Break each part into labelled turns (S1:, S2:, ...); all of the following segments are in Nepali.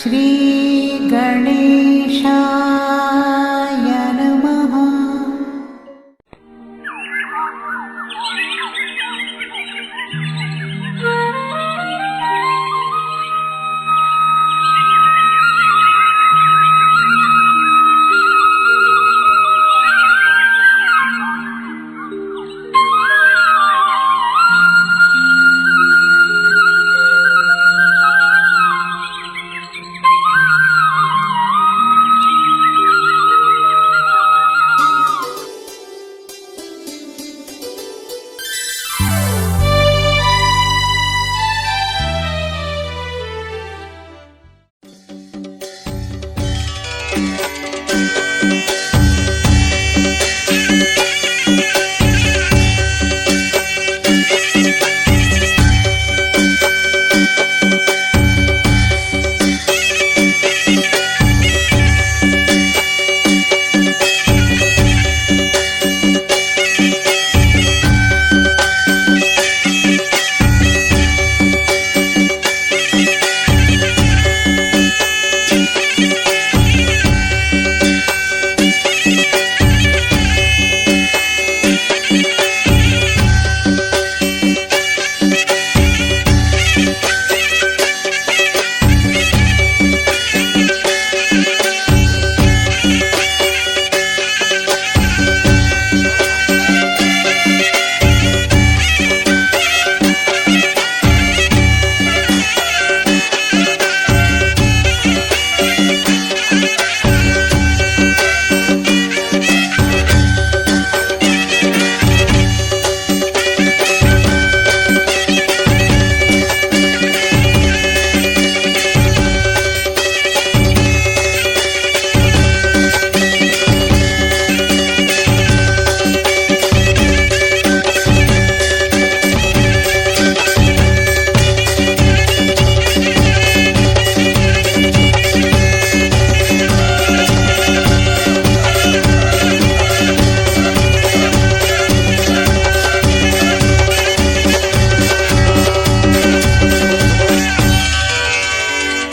S1: श्रीगणेशाय नमः।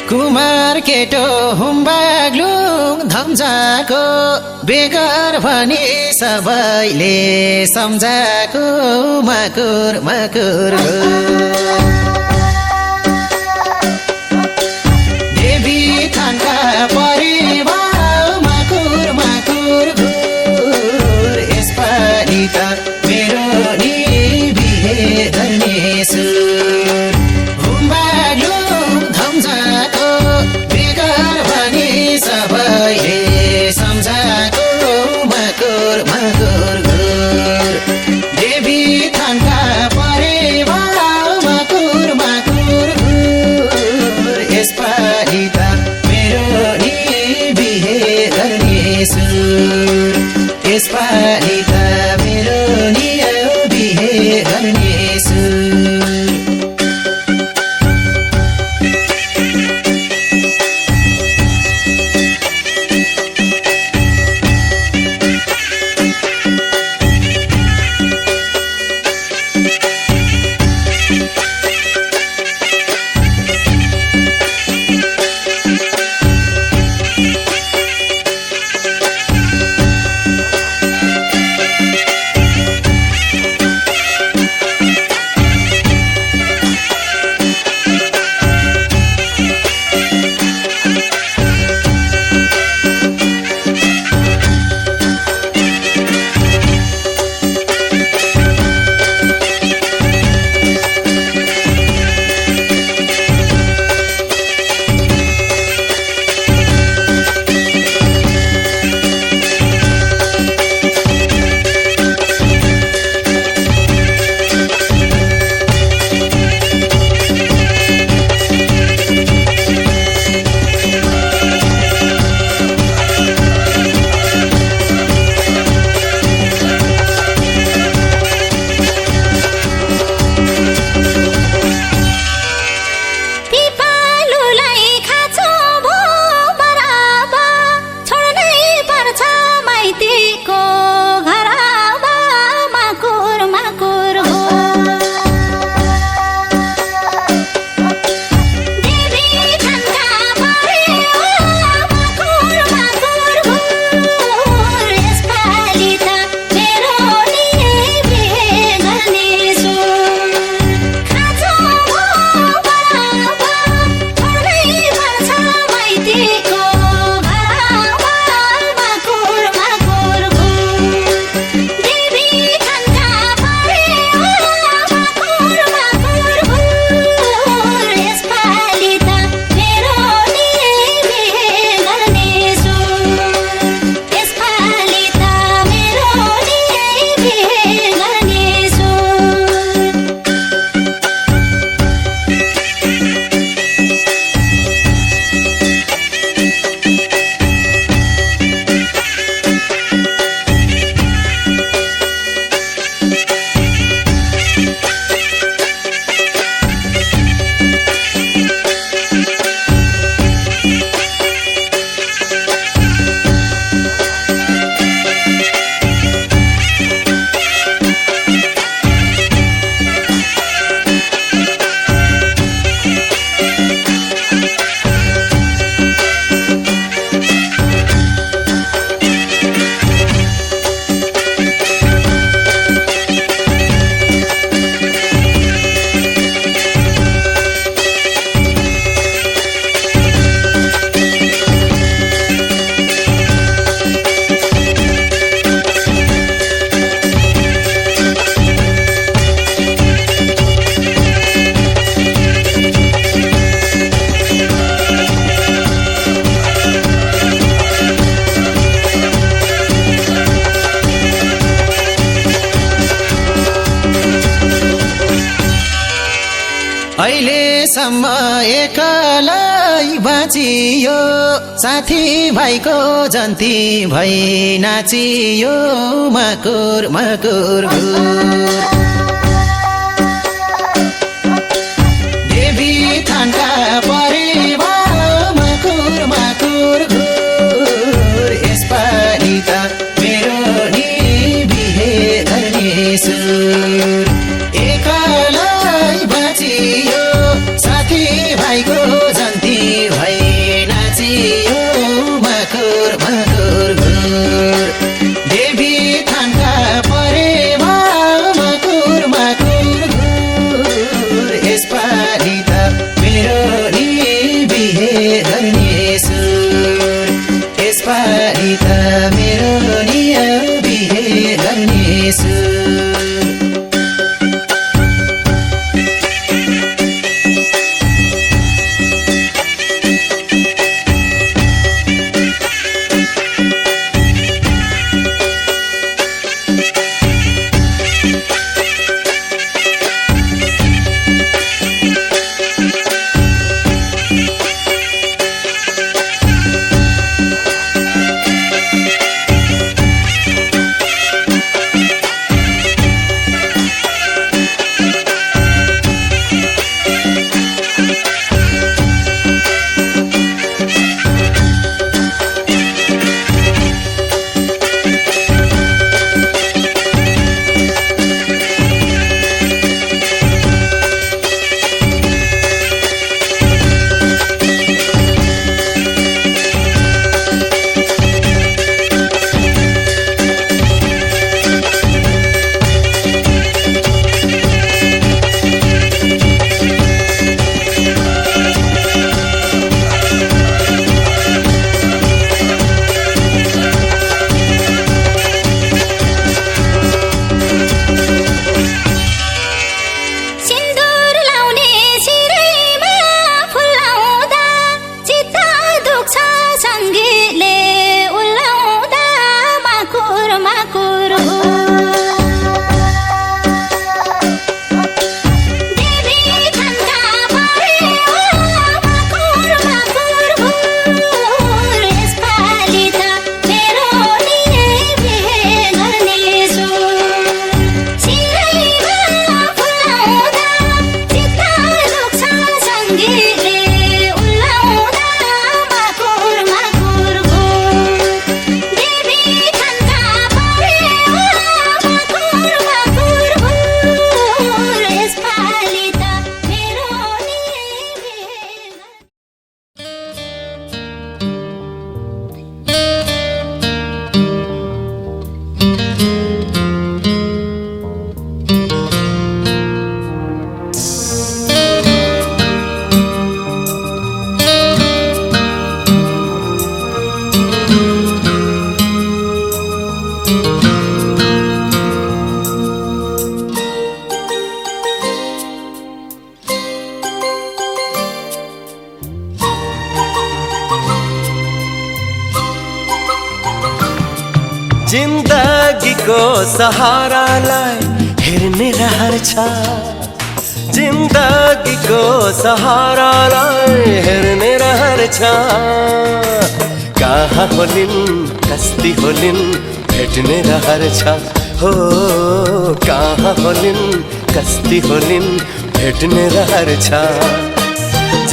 S2: कुमार केटो हुम्बाग्लुङ धम्जाको बेगर भनी सबैले सम्झाको मकुर मकुर देवी थानका परिवार मकुर मकुर घुर यसपालि त मेरो नि बिहे गर्ने सुर हुम्बाग्लुङ धम्जाको बेगर भनी सबैले सम्झाको मकुर मकुर घुर देवी थानका परिवार मकुर मकुर घुर यसपालि त मेरो नि बिहे गर्ने सुर यसपालि त मेरो नि बिहे गर्ने सुर दिनसम्म एक्लै बाँचियो साथी भाइको जन्ती भई नाचियो मकुर मकुर घुर देवी थानका परिवार मकुर मकुर घुर यसपालि त मेरो नि बिहे गर्ने सुर एक्लै बाँचियो साथी भाइको जन्ती भई नाचियो मकुर मकुर घुर देवी थानका परिवार मकुर मकुर घुर यसपालि त मेरो नि बिहे गर्ने सुर यसपालि त मेरो नि बिहे गर्ने सुर
S3: जिन्दगीको सहारालाई हेर्ने रहर छ जिन्दगीको सहारालाई हेर्ने रहर छ कहाँ होलिन् कस्ती होलिन् भेट्ने रहर छ हो कहाँ होलिन् कस्ती होलिन् भेट्ने रहर छ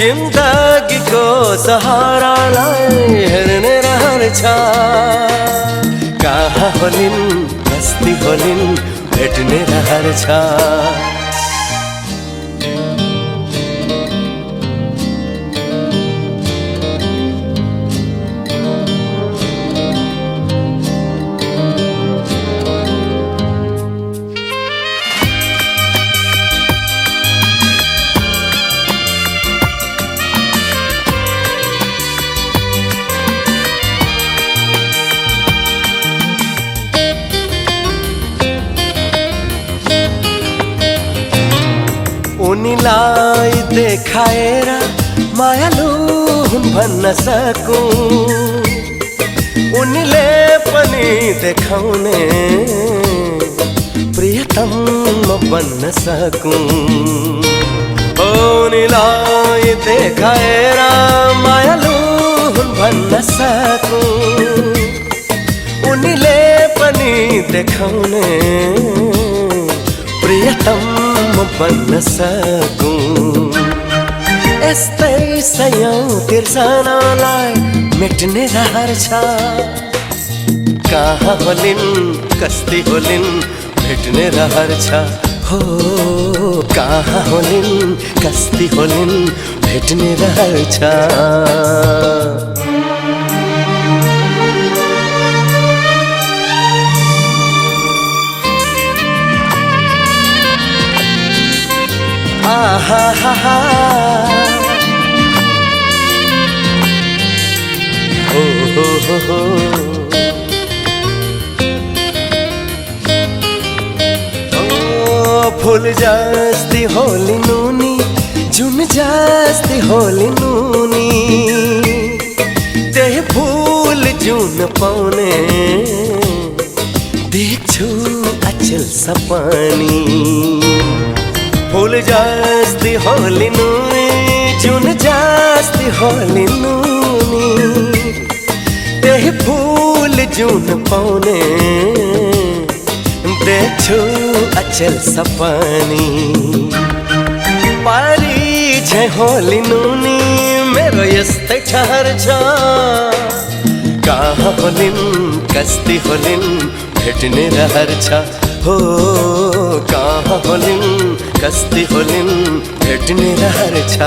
S3: जिन्दगीको सहारालाई हेर्ने रहर छ कहाँ होलिन् कस्ती होलिन् भेट्ने रहर छ उनीलाई देखाएर मायालु हुन् भन्न सकूं उनीले पनि देखाउने प्रियतम म बन्न सकूं ओ उनीलाई देखाएर मायालु हुन् भन्न सकूं, उनीले पनि देखाउने प्रियतम बन्न सकूं। यस्तै सयौं तिर्सनालाई मेट्ने रहर छ, कहाँ होलिन् कस्ती होलिन् भेट्ने रहर छ हो, कहाँ होलिन् कस्ती होलिन् भेट्ने रहर छ। आहा हा हा हो हो हो हो। फूल जस्ती होली नुनी, जुन जस्ती होली नुनी, त्यही फूल जुन पाउने देख्छु अचल सपनी। फूल जस्ती होली नुनी, जुन जस्ती होली नुनी, त्यही फूल जुन पाउने देख्छु अचल सपनी। पारी झै होली नुनी मेरो यस्तै ठहर छ, कहाँ होलिन् कस्ती होलिन् भेट्ने रहर छ हो, कहाँ होलिन् कस्ती होलिन् भेट्ने रहर छ।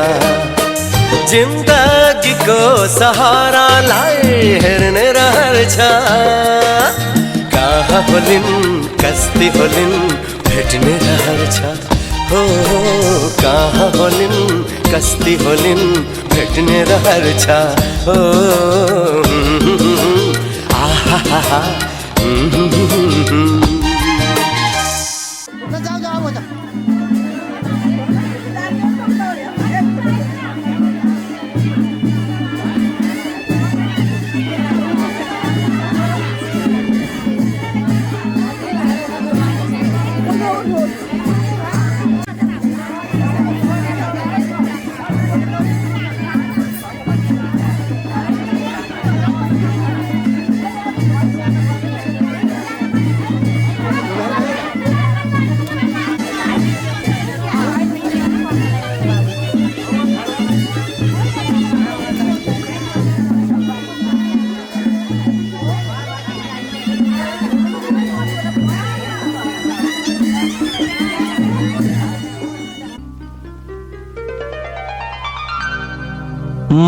S3: जिन्दगीको सहारालाई हेर्ने रहर छ, कहाँ होलिन् कस्ती होलिन् भेट्ने रहर छ हो, कहाँ होलिन् कस्ती होलिन् भेट्ने रहर छ हो। आहा हा हा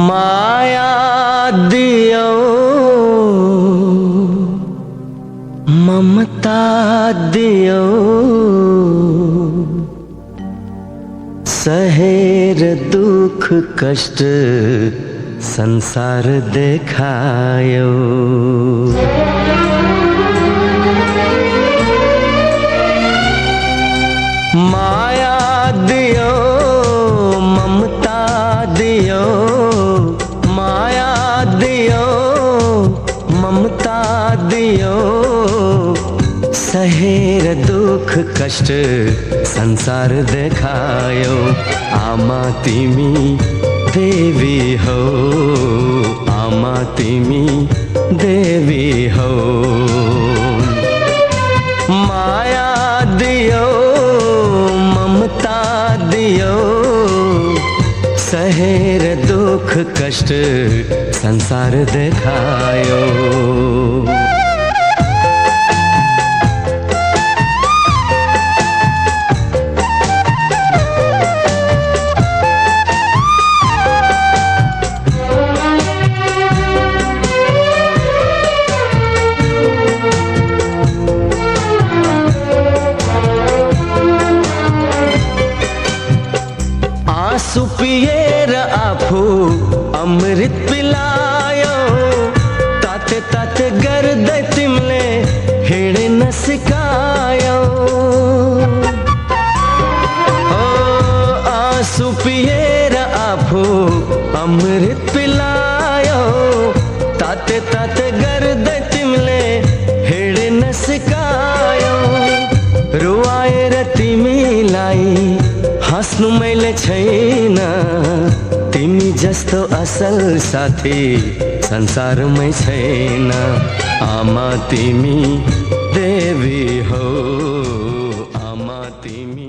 S3: माया दियो ममता दियो, सहेर दुख कष्ट संसार देखायो। माया दियो ममता दियो, माया दियो ममता दियो, सहेर दुख कष्ट संसार देखायो। आमा तिमी देवी हो, आमा तिमी देवी हो। माया दियो ममता दियो, सहेर दुख कष्ट संसार देखायो। आँसु पिएर आफू अमृत पिलायो, ताते ताते गर्दै तिमीले हिँड्न सिकायो। आँसु पिएर आफू अमृत पिलायो, ताते ताते गर्दै तिमीले हिँड्न सिकायो। रुवाएर तिमीलाई हाँस्नु मैले छैन तिमी जस्तो असल साथी संसारमै छैन। आमा तिमी देवी हो, आमा तिमी।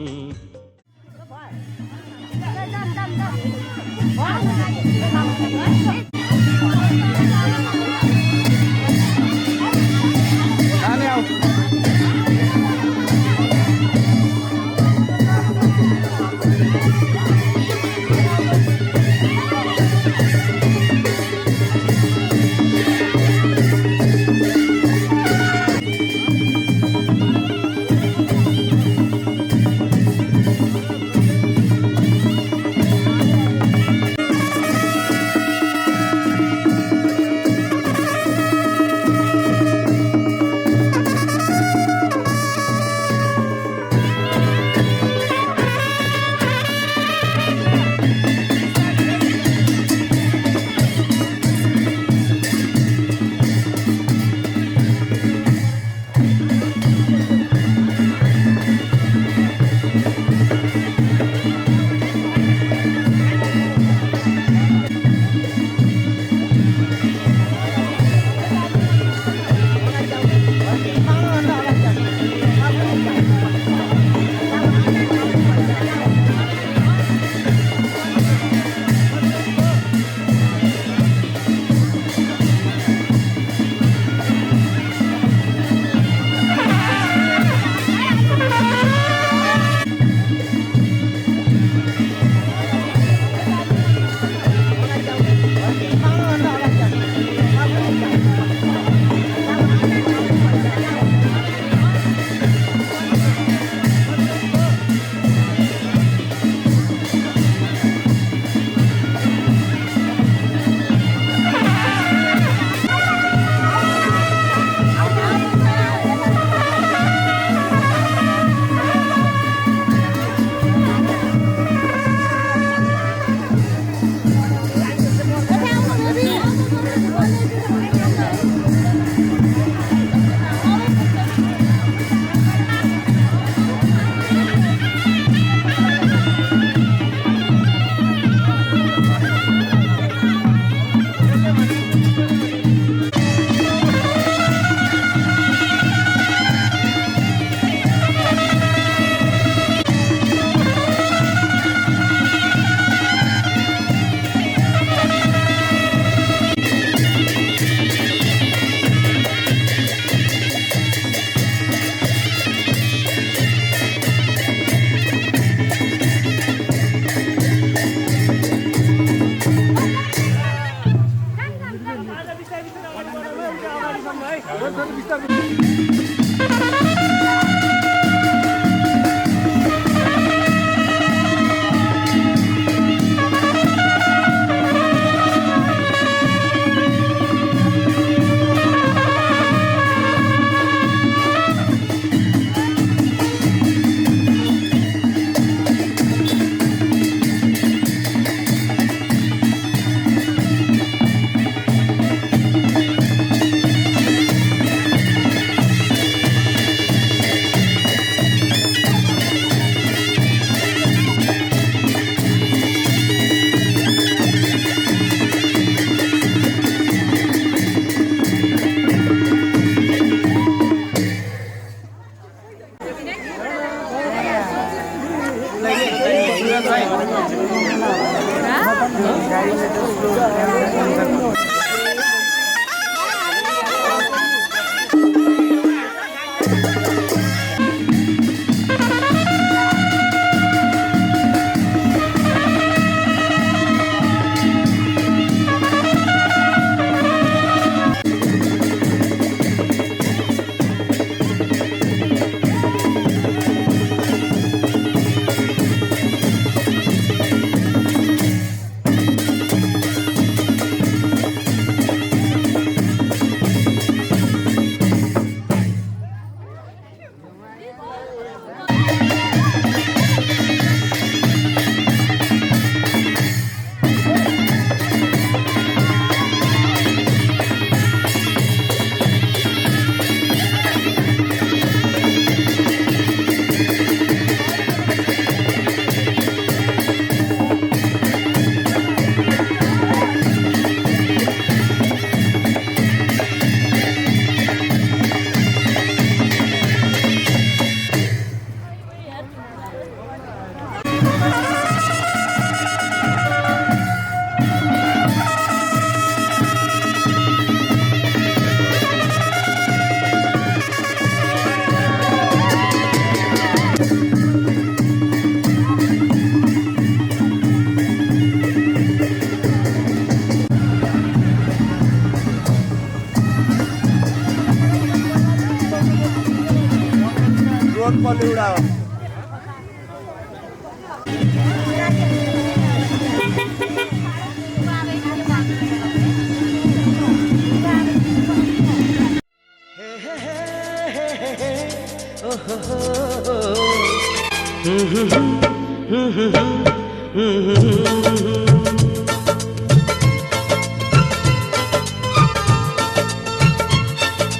S3: पलुड़ा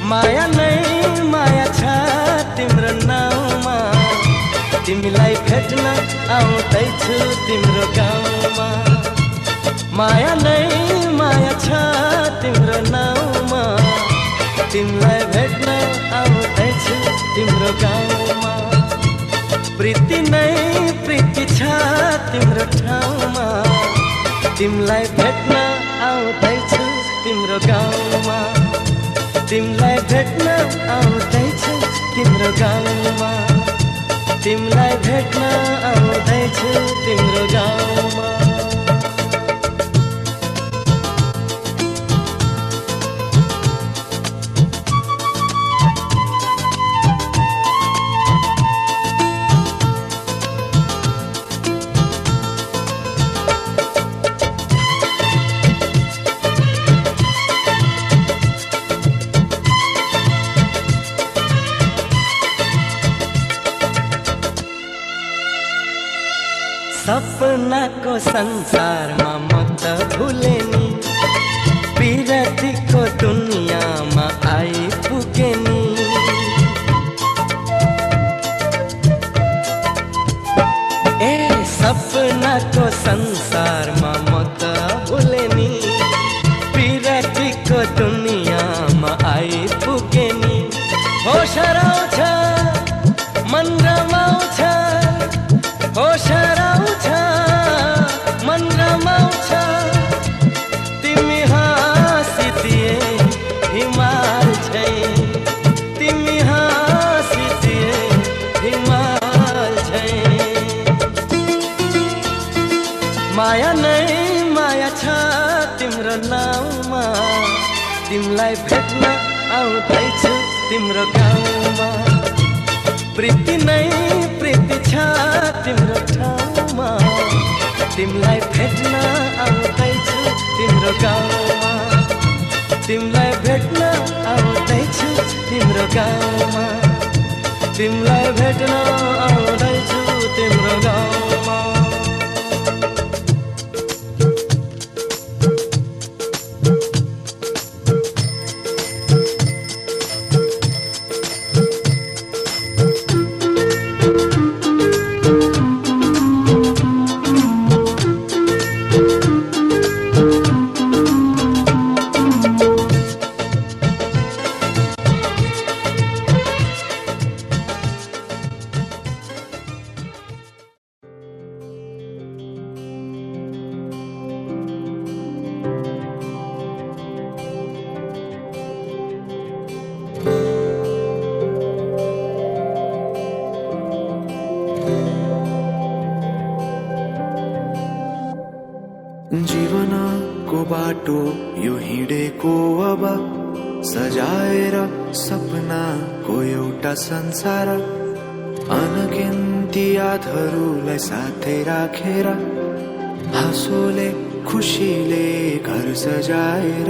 S3: माया नै माया छ तिम्रो नाउँमा तिमीलाई भेट्न आउँदैछु तिम्रो गाउँमा माया नै माया छ तिम्रो नाउँमा तिमीलाई भेट्न आउँदैछु तिम्रो गाउँमा प्रीति नै प्रीति छ तिम्रो ठाउँमा तिमीलाई भेट्न आउँदैछु तिम्रो गाउँमा तिमीलाई भेट्न आउँदैछु तिम्रो गाउँमा तिमीलाई भेट्न आउँदैछु तिम्रो गाउँमा सपनाको संसारमा म त भुले नि पिरतीको दुनियाँमा आइपुगे नि ए सपनाको संसारमा म त भुले नि पिरतीको दुनियाँमा आइपुगे नि होस हराउँछ मन रमाउँछ होस हराउँछ मन रमाउँछ तिमी हाँसिदिए हिमाल झैं तिमी हाँसिदिए हिमाल झैं माया नै माया छ तिम्रो नाउँमा तिमीलाई भेट्न आउँदैछु तिम्रो गाउँमा प्रीति नै प्रीति छ तिम्रो ठाउँमा तिमीलाई भेट्न आउँदैछु तिम्रो गाउँमा तिमीलाई भेट्न आउँदैछु तिम्रो गाउँमा तिमीलाई भेट्न आउँदैछु तिम्रो गाउँमा
S4: जीवनको बाटो यो हिँडेको अब सजाएर सपनाको एउटा संसार अनगिन्ती यादहरूलाई साथै राखेर हाँसोले खुसीले घर सजाएर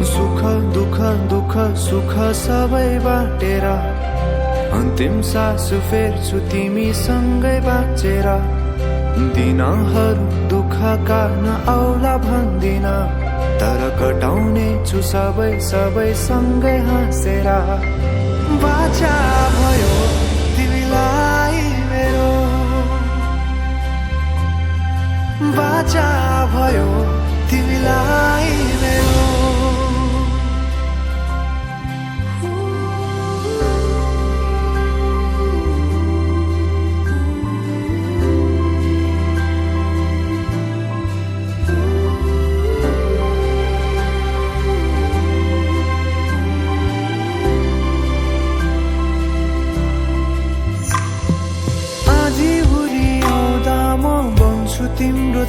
S4: सुख दुःख दुःख सुख सबै बाटेर अन्तिम सास फेर्छु तिमीसँगै बाँचेर दिनहरू दुःखका नआउला भन्दिन तर कटाउने छु सबै सबै सँगै हाँसेर बाचा भयो तिमीलाई मेरो बाचा भयो तिमीलाई मेरो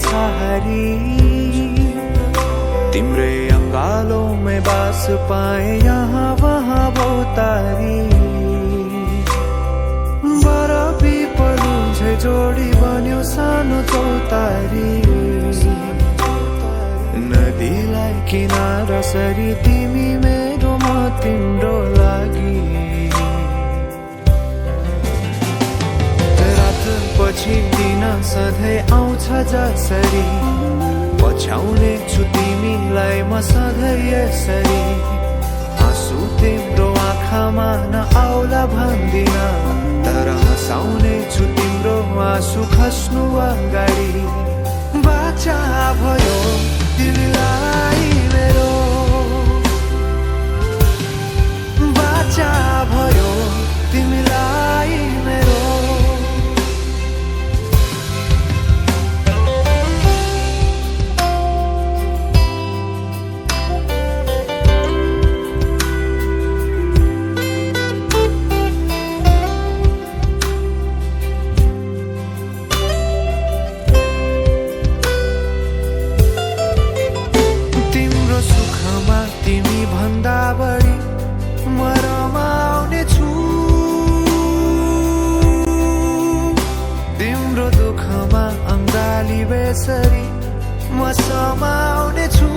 S4: छहारी तिम्रै अंगालों में बास पाए यहाँ वहाँ बहुतारी बरफी पलु झै जोडी बन्यो सानो चौतारी नदीलाई किनारा सरी तिमी मेरो म तिम्रो लागि रात पछि दिन सधैँ आउँछ जसरी पछ्याउने छु तिमीलाई म सधैँ यसरी आँसु तिम्रो आँखामा नआउला भन्दिन तर हँसाउने छु तिम्रो आँसु खस्नु अगाडि बाचा भयो तिमीलाई मेरो बाचा भयो तिमीलाई मेरो बेसरी म समाउने छु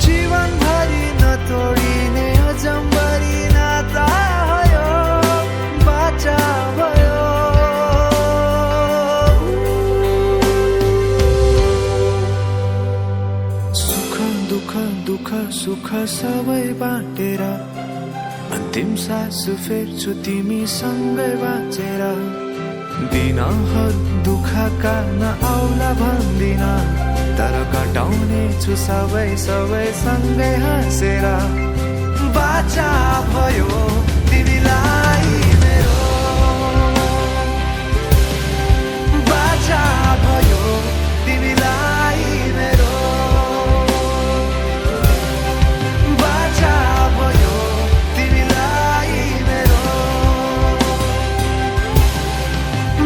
S4: जीवनभरि नतोडिने अजम्बरी नाता भयो बाचा भयो सुख दुःख दुःख सुख सबै बाँटेर अन्तिम सास फेर्छु तिमी सँगै बाँचेर दिनहरु दुःखका नआउला भन्दिन तर कटाउने छु सबै सबै सँगै हाँसेर बाचा भयो तिमीलाई मेरो बाचा भयो तिमीलाई मेरो बाचा भयो तिमीलाई मेरो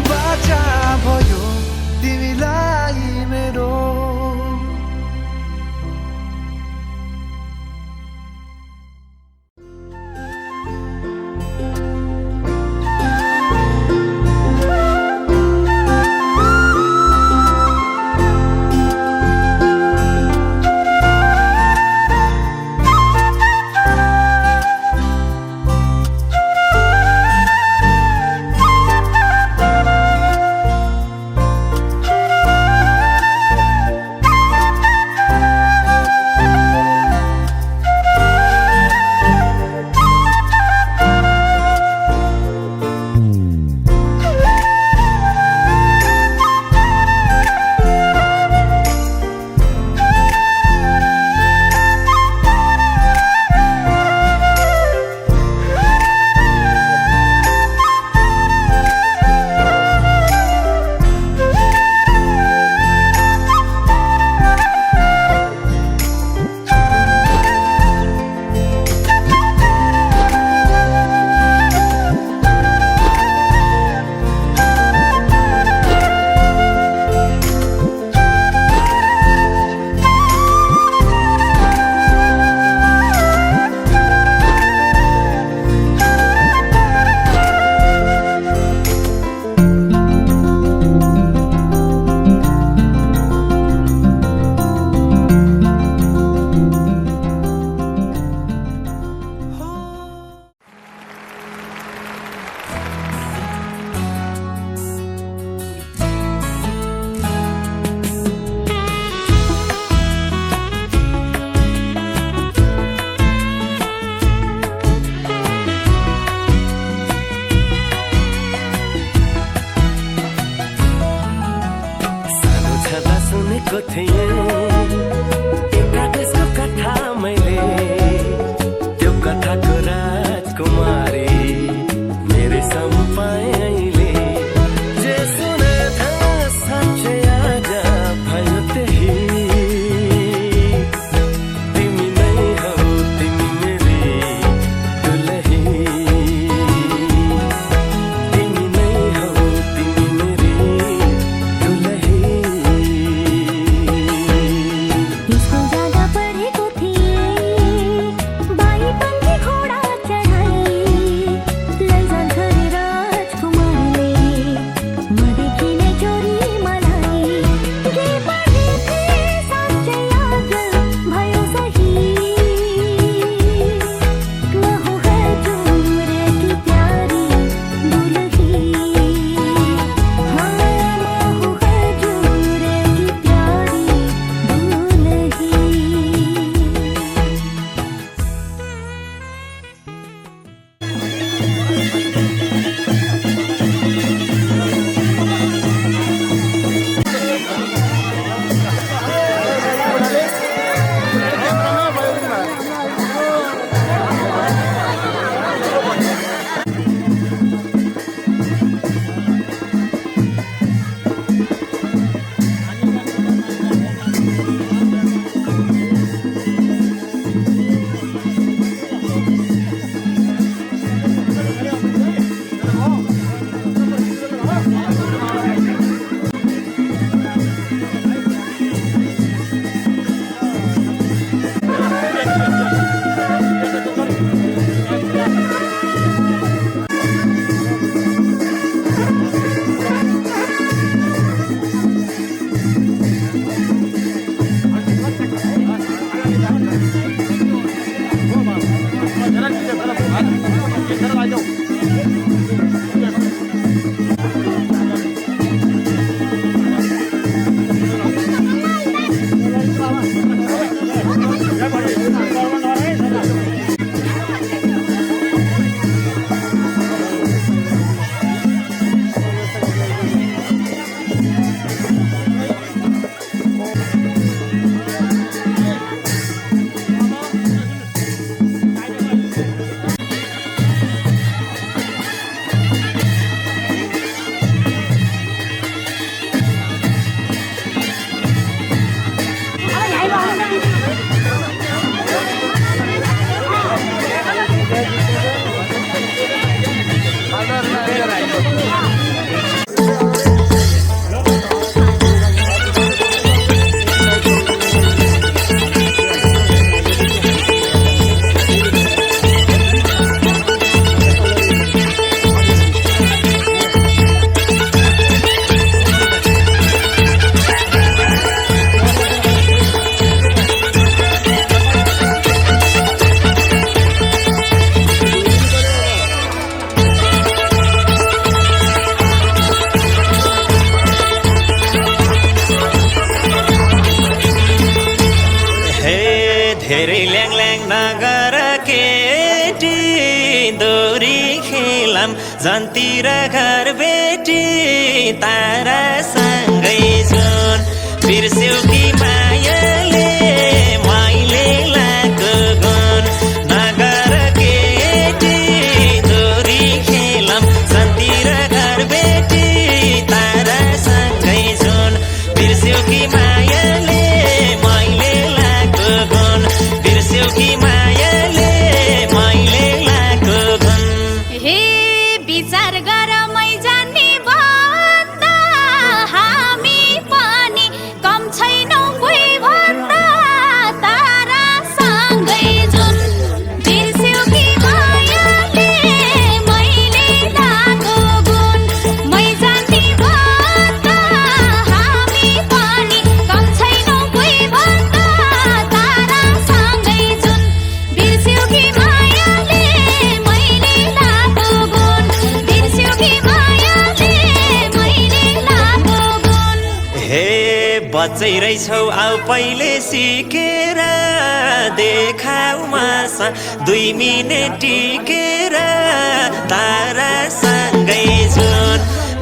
S4: बाचा भयो तिमीलाई मेरो
S5: धेरै ल्याङ ल्याङ नगर केटी दोरी खेलम जन्तिर घर बेटी तारासँगै जुन बिर्स्यौ कि मायाले मैले लाको गुण नगर केटी दोरी खेलम जन्तिर घर बेटी तारासँगै जुन बिर्स्यौ कि मायाले मैले लाको गुण बिर्स्यौ कि मायाले मैले लाको गुण
S6: हे विचार गर मै जान्ने भन्दा हामी पनि कम छैनौ कोही भन्दा तारासँगै जुन बिर्स्यौ कि मायाले मैले लाको गुण मै जान्ने भन्दा हामी पनि कम छैनौ कोही भन्दा तारासँगै जुन बिर्स्यौ कि मायाले मैले लाको गुण बिर्स्यौ कि मायाले मैले लाको गुण
S5: हे बच्चै रहेछौ आउ पहिले सिकेर देखाउ मासा 2 मिनेट टिकेर तारासँगै जुन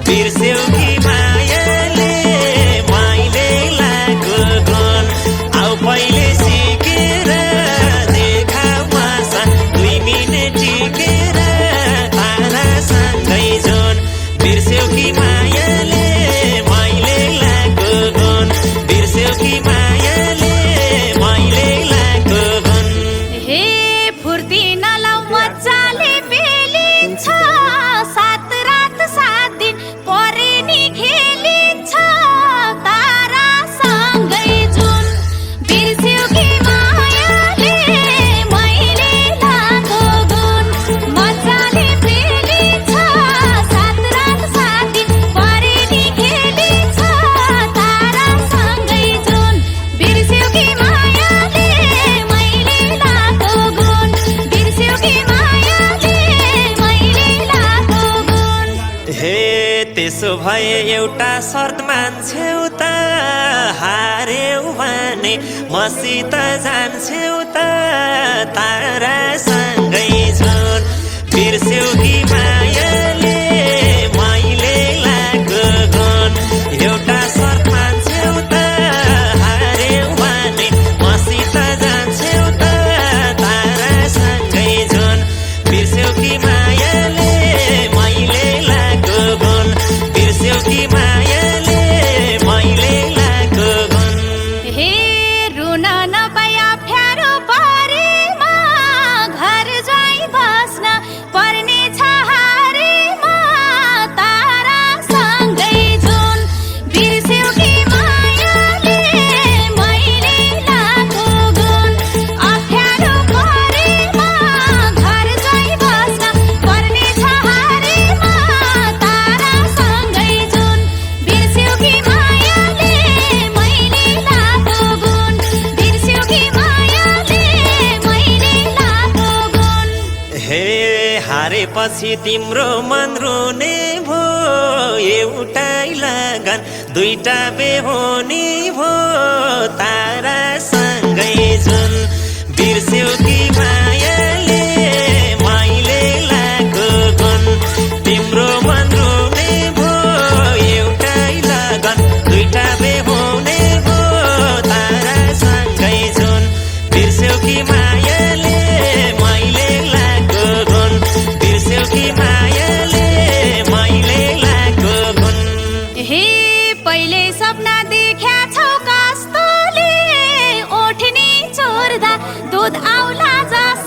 S5: बिर्स्यौ कि मायाले मैले लाको गुण आउ पहिले सिकेर देखाउ मासा 2 मिनेट टिकेर तारासँगै जुन बिर्स्यौ कि मायाले मैले लाको गुण बिर्स्यौ कि मायाले मैले लाको गुण
S6: हे फुर्ती नलाउ मजाले बेलिन्छ 7 रात 7 दिन परे नि खेलिन्छ तारासँगै जुन बिर्स्यौ कि मायाले मैले लाको गुण मजाले बेलिन्छ 7 रात 7 दिन परे नि खेलिन्छ तारासँगै जुन बिर्स्यौ कि मायाले मैले लाको गुण बिर्स्यौ कि मायाले मैले लाको गुण
S5: हे त्यसो भए एउटा शर्त मान्छौ त हार्यौ भने मसित जान्छौ त तारासँगै जुन बिर्स्यौ कि मायाले मैले लाको गुण एउटा शर्त मान्छौ त हार्यौ भने मसित जान्छौ त तारासँगै जुन बिर्स्यौ कि मायाले मैले लाको गुण बिर्स्यौ कि मायाले मैले लाको गुण
S6: हे रुन नपाई अप्ठ्यारो परेमा घर जाई बस्न पर्ने छ हारेमा तारासँगै जुन बिर्स्यौ कि मायाले मैले लाको गुण अप्ठ्यारो परेमा घर जाई बस्न पर्ने छ हारेमा तारासँगै जुन बिर्स्यौ कि मायाले मैले लाको गुण बिर्स्यौ कि मायाले मैले लाको गुण
S5: हे हारेपछि तिम्रो मन रुने भो एउटै लगन 2टा बेहोनी भो तारासँगै जुन बिर्स्यौ कि मायाले मैले लाको गुण तिम्रो मन रुने भो एउटै लगन 2टा बेहोनी भो तारासँगै जुन बिर्स्यौ कि मायाले मैले लाको गुण बिर्स्यौ कि मायाले मैले लाको गुण
S6: हे पहिले सपना देख्या छौ कस्तोले ओठनी चोर्दा दुध आउला जस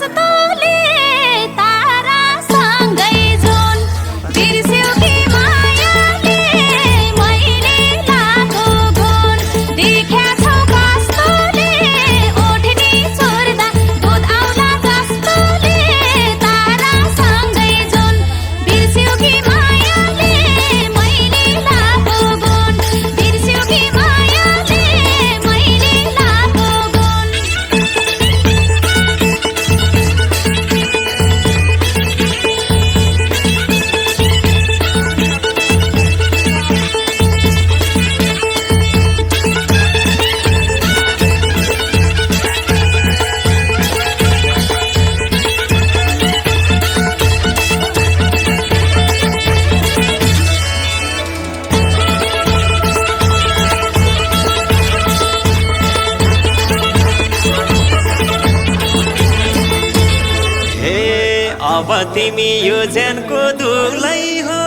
S5: तिमी यो ज्यानको दुलै हो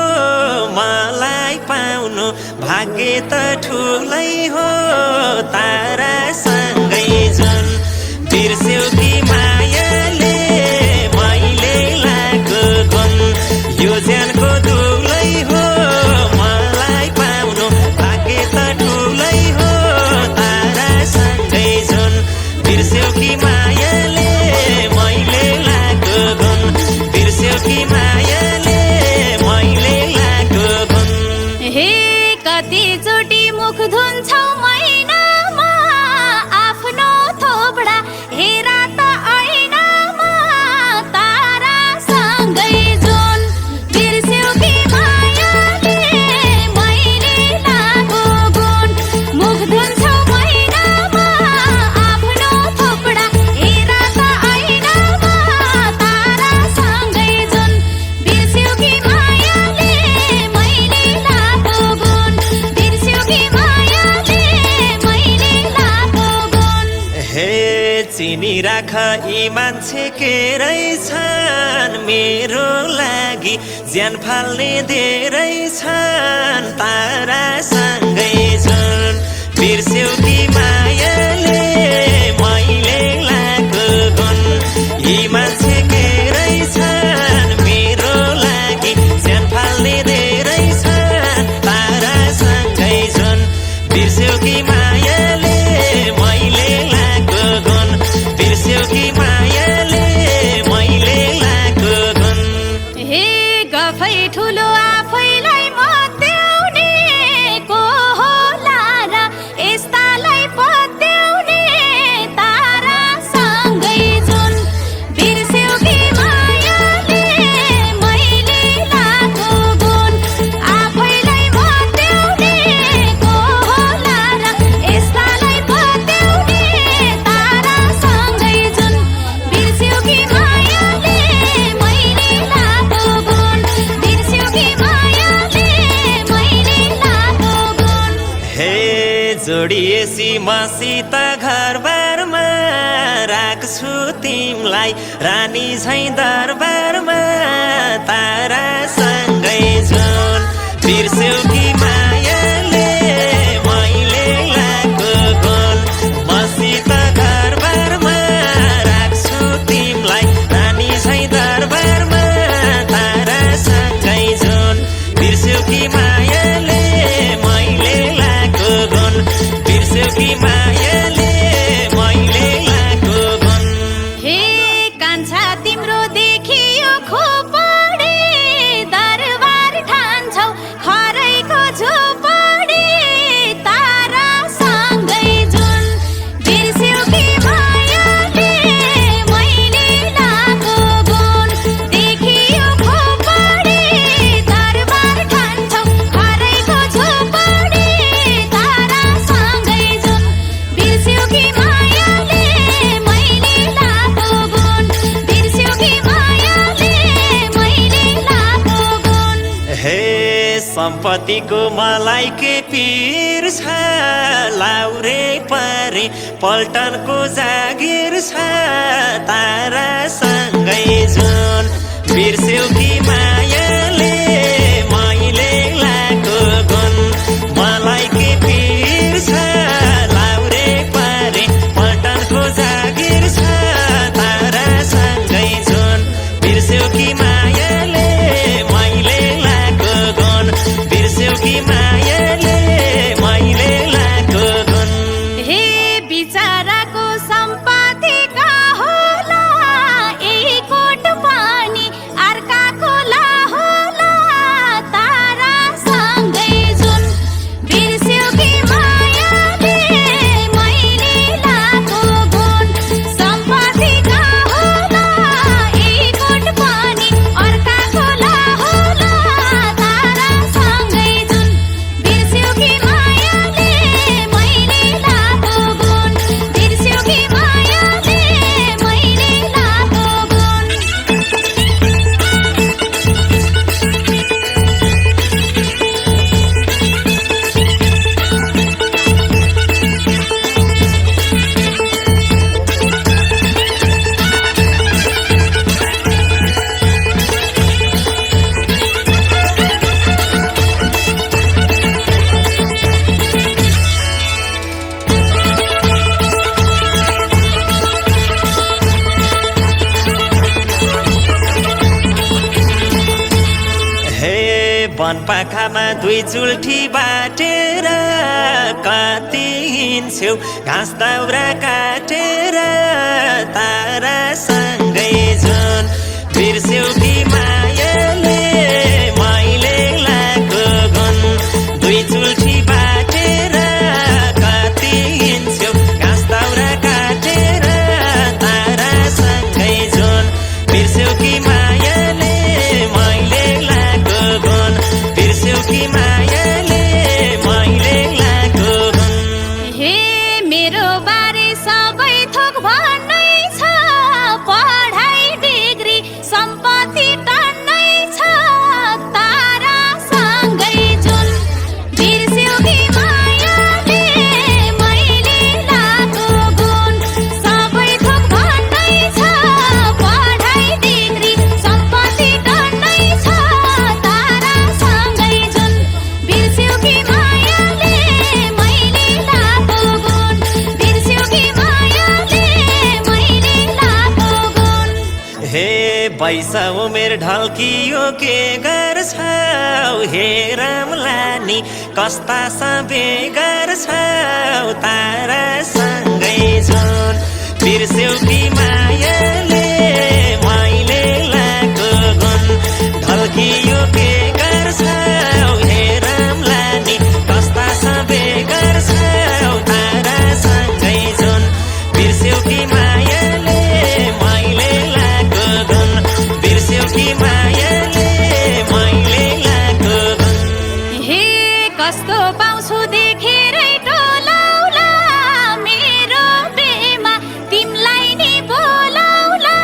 S5: मलाई पाउनु भाग्य त ठुलै हो तारासँगै जुन बिर्स्यौ कि मायाले मैले लागो गुण यो ज्यानको दुलै हो मलाई पाउनु भाग्य त ठुलै हो तारासँगै जुन बिर्स्यौ कि मायाले मैले लागो गुण बिर्स्यौ कि मायाले मैले लागो गुण
S6: हे कतिचोटि मुख धुन्छौ महिनामा आफ्नो थोपडा हेरा त ऐनामा तारासँगै जुन बिर्स्यौ कि मायाले मैले लागो गुण मुख धुन्छौ महिनामा आफ्नो थोपडा हेरा त ऐनामा तारासँगै जुन बिर्स्यौ कि मायाले मैले लागो गुण बिर्स्यौ कि मायाले मैले लागो गुण
S5: हे चिनी राख यी मान्छे के रहेछन् मेरो लागि ज्यान फाल्ने धेरै छन् तारासँगै जुन बिर्स्यौ कि मायाले मैले लागो गुण यी मान्छे के रहेछन् मेरो लागि ज्यान फाल्ने धेरै छन् तारासँगै जुन बिर्स्यौ कि मायाले मैले लागो गुण बिर्स्यौ कि मायाले मैले लागो गुण
S6: हे गफै ठुलो आफैलाई मत्याउने को होला र यस्तालाई पत्याउने तारासँगै जुन बिर्स्यौ कि मायाले मैले लागो गुण आफैलाई मत्याउने को होला र यस्तालाई पत्याउने तारासँगै जुन बिर्स्यौ कि मायाले मैले लागो गुण बिर्स्यौ कि मायाले मैले लागो गुण
S5: हे जोडिएसी मसित घरबारमा राख्छु तिमलाई रानी झैँ दरबारमा तारासँगै जुन बिर्स्यौ कि मायाले मैले लागो गुण मसित घरबारमा राख्छु तिमलाई रानी झैँ दरबारमा तारासँगै जुन बिर्स्यौ कि मायाले मैले लागो गुण बिर्स्यौ कि मायाले मैले लागो गुण
S6: हे कान्छा तिम्रो देखियो खोपडी दरबार ठान्छौ खरैको झोपडी तारासँगै जुन बिर्स्यौ कि मायाले मैले लागो गुण देखियो खोपडी दरबार ठान्छौ खरैको झोपडी तारासँगै जुन बिर्स्यौ कि मायाले मैले लागो गुण बिर्स्यौ कि मायाले मैले लागो गुण
S5: हे सम्पत्तिको मलाई के पिर छ लाउरे परे पल्टनको जागिर छ तारासँगै जुन बिर्स्यौ कि मायाले मैले लागो गुण मलाई के पिर छ लाउरे परे पल्टनको जागिर छ तारासँगै जुन बिर्स्यौ कि मायाले मैले लागो गुण बिर्स्यौ कि मायाले मैले लागो गुण
S6: हे बिचाराको सम्पत्ति का होला यही कोट पानी अर्काको
S5: वनपाखामा दुई चुल्ठी बाटेर कति हिँड्छौ घाँस दाउरा काटेर तारासँगै जुन बिर्स्यौ कि मायाले मैले लाको गुण दुई चुल्ठी बाटेर कति हिँड्छौ घाँस दाउरा काटेर तारासँगै जुन बिर्स्यौ कि मायाले मैले लाको गुण बिर्स्यौ कि मायाले मैले लाको गुण
S6: हे मेरो बारे सबै थोक भन्नै छ पढाइ डिग्री सम्पत्ति टन्नै छ तारासँगै जुन बिर्स्यौ कि मायाले मैले लाको गुण सबै थोक भन्नै छ पढाइ डिग्री सम्पत्ति टन्नै छ तारासँगै जुन बिर्स्यौ कि मायाले मैले लाको गुण बिर्स्यौ कि मायाले मैले लाको गुण
S5: हे बैसा उमेर ढल्कियो के गर्छौ हे रामलानी कस्ता सबे गर्छौ तारासँगै जुन बिर्स्यौ कि मायाले मैले लाको गुण ढल्कियो के गर्छौ हे रामलानी कस्ता सबे गर्छौ तारासँगै जुन बिर्स्यौ कि मायाले मैले लाको गुण बिर्स्यौ कि मायाले मैले लाको गुण
S6: हे कस्तो पाउँछु देखेरै टोलाउला मेरो बेमा तिमलाई नि बोलाउला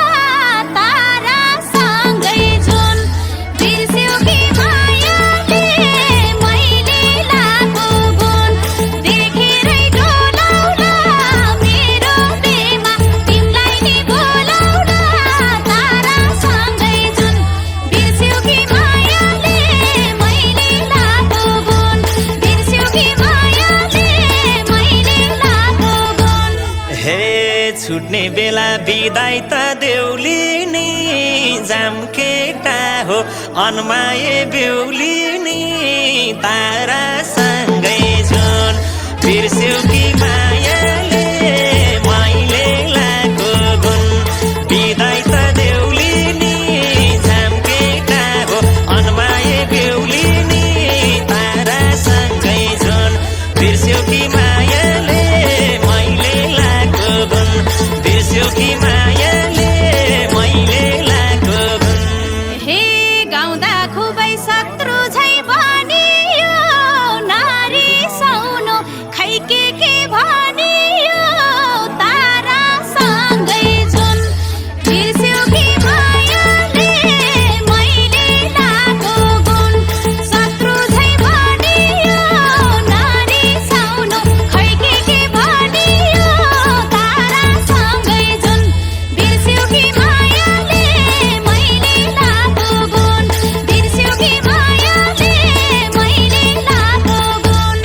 S6: तारासँगै जुन बिर्स्यौ कि मायाले मैले लाको गुण देखेरै टोलाउला मेरो बेमा तिमलाई नि बोलाउला तारासँगै जुन बिर्स्यौ कि मायाले मैले लाको गुण बिर्स्यौ कि मायाले मैले लाको गुण
S5: हे छुट्ने बेला बिदाई त देउलिनी जाम केटा हो अनमाए बेउलिनी तारासँगै जुन बिर्स्यौ कि मायाले मैले लाको गुण बिदाई त देउलिनी जाम केटा हो अनमाए बेउलिनी तारासँगै जुन बिर्स्यौ कि मायाले मैले लाको गुण बिर्स्यौ कि मायाले मैले लाको गुण
S6: हे गाउँदा खुबै शत्रु झै बनियो नारी सौनो खै के भनियो तारासँगै जुन बिर्स्यौ कि मायाले मैले लाको गुण शत्रु झै बनियो नारी सौनो खै के भनियो तारासँगै जुन बिर्स्यौ कि मायाले मैले लाको गुण बिर्स्यौ कि मायाले मैले लाको गुण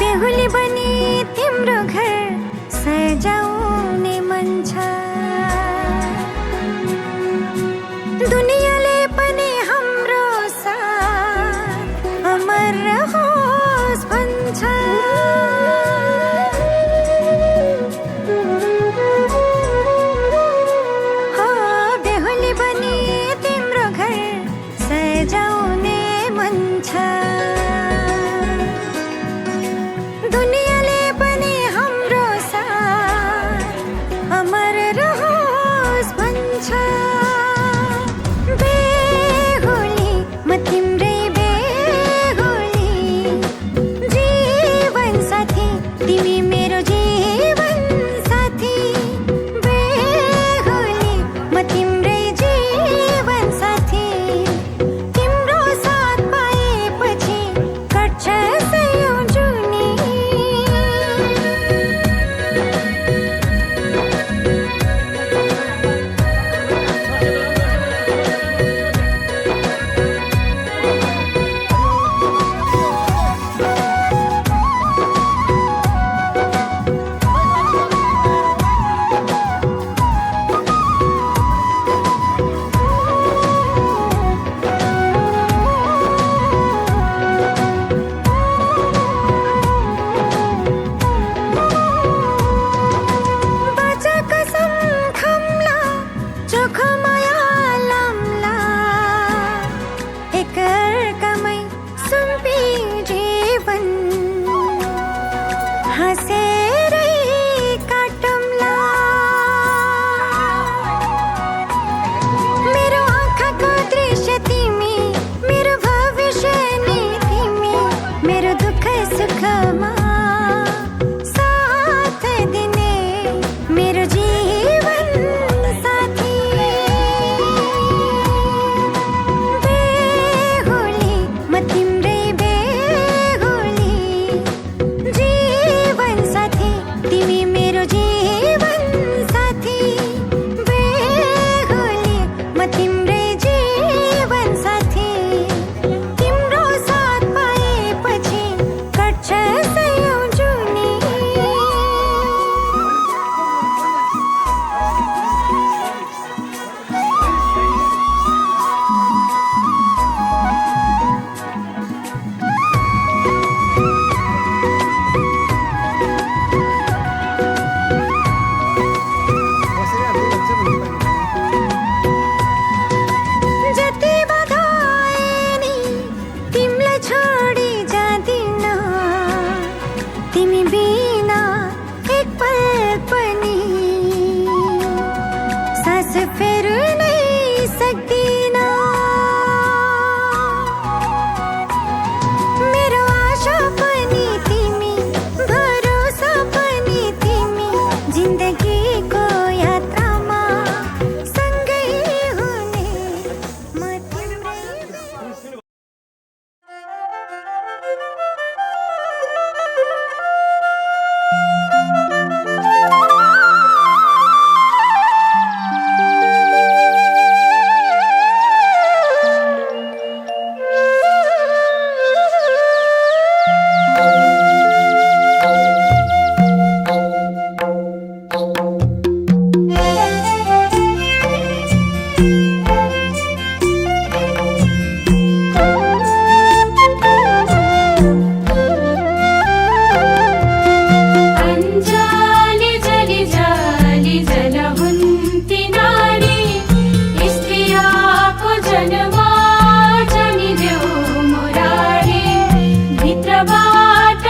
S7: बेहुली बनी तिम्रो घर सजाउने मन छ दुनियाँले पनि हाम्रो साथ अमर रहोस् भन्छ अञ्जाली जली जाली जल हुन्ती नारी स्त्रियाको जन्म जनिदेऊ मुरारी भित्रबाट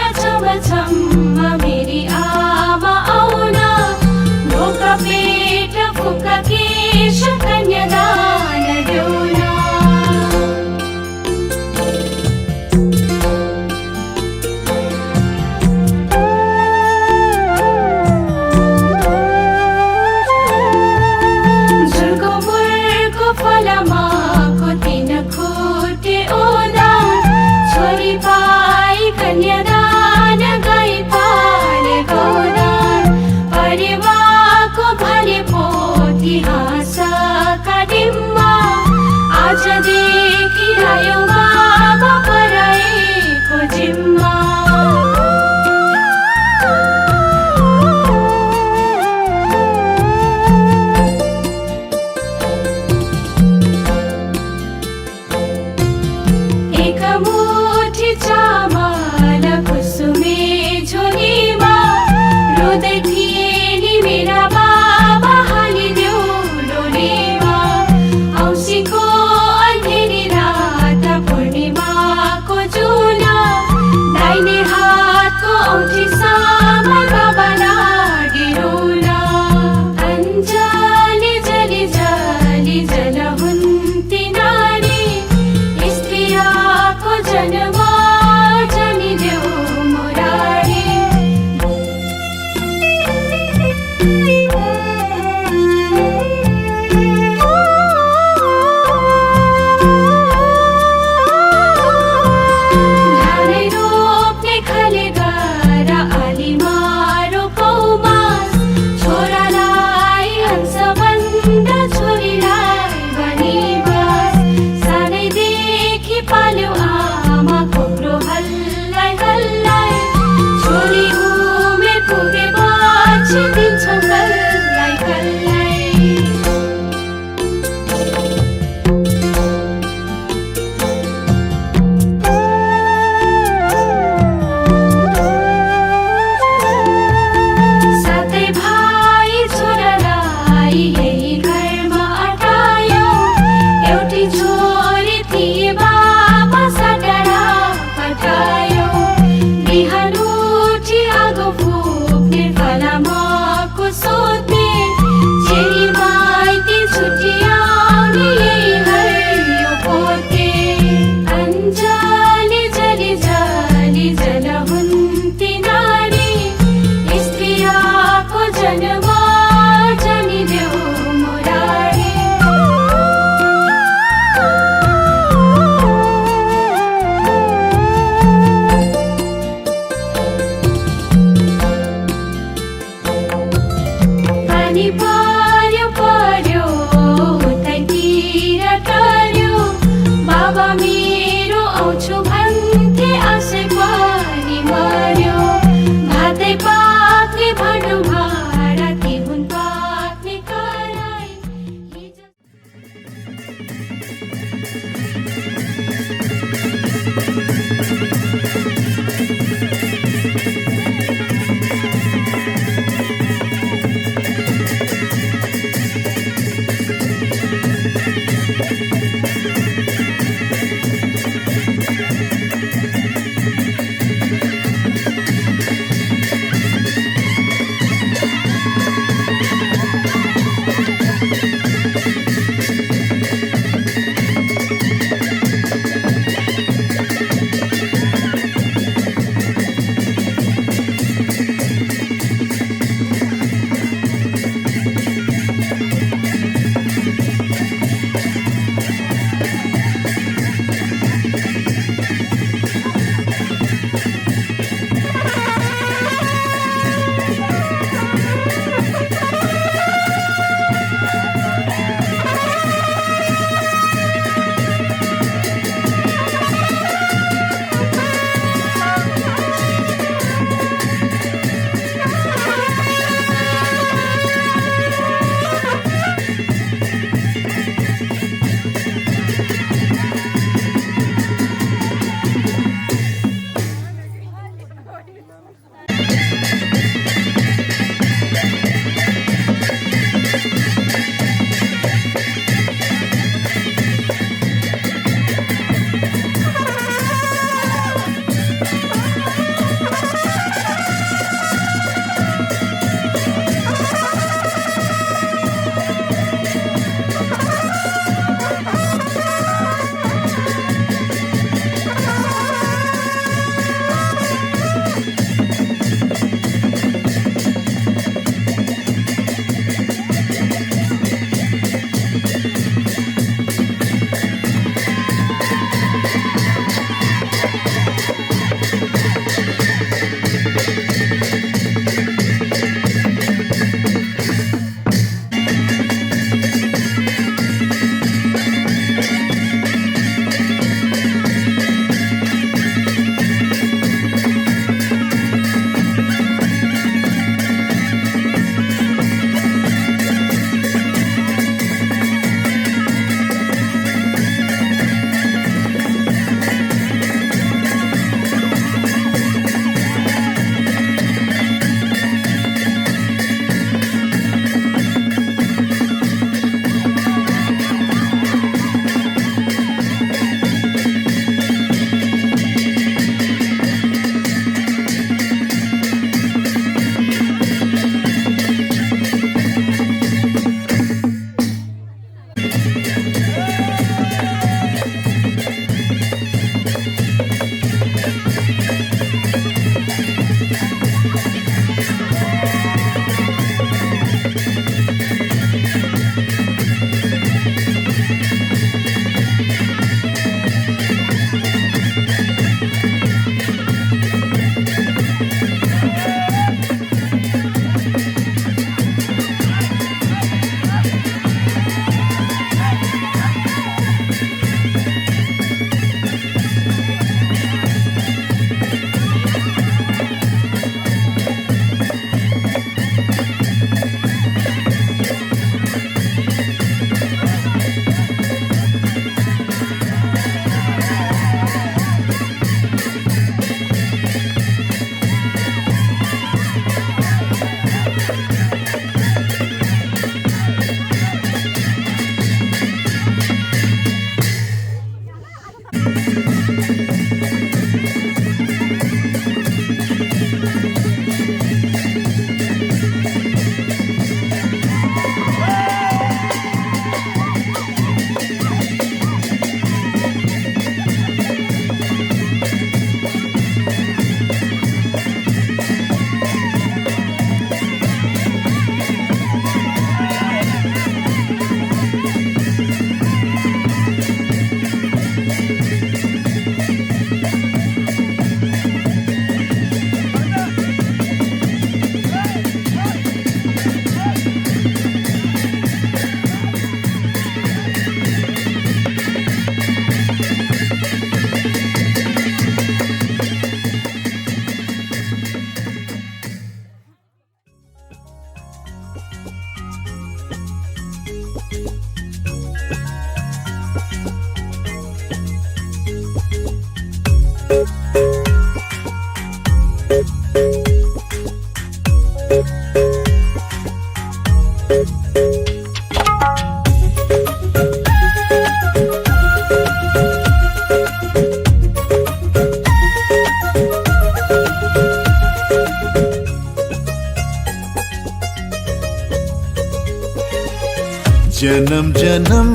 S4: जन्म जन्म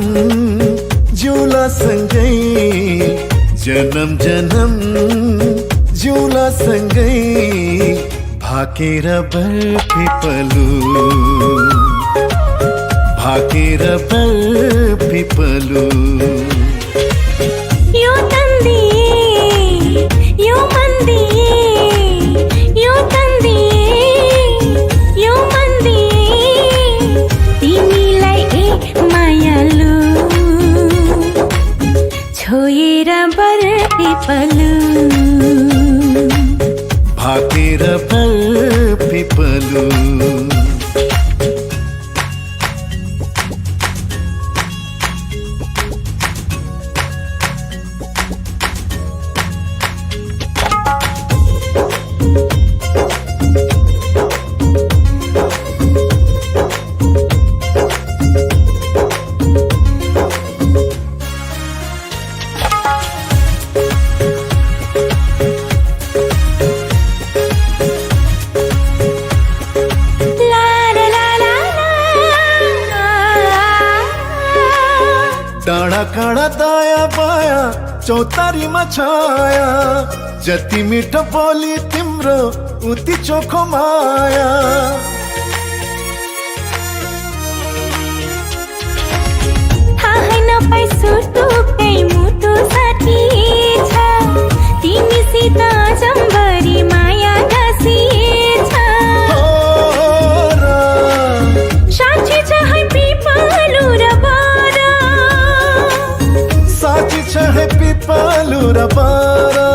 S4: जिउला सँगै जन्म जन्म जिउला सँगै भाकेर बरपिपलु भाकेर बरपिपलु
S7: यो तन्दी यो मन्दी यो तन्दी यो मन्दी तिमीलाई मायालु छोएर बरपिपलु
S4: भाकेर बरपिपलु डाँडा काँडा दाया बाया चौतारीमा छाया जति मिठो बोली तिम्रो उति चोखो माया
S7: थाहै नपाई सुटुकै मुटु साथी छ तिमीसित जम्बरी माया गाँसिछ साँच्ची छ है पिपलु र बारा
S4: साँच्ची छ है पिपलु र बारा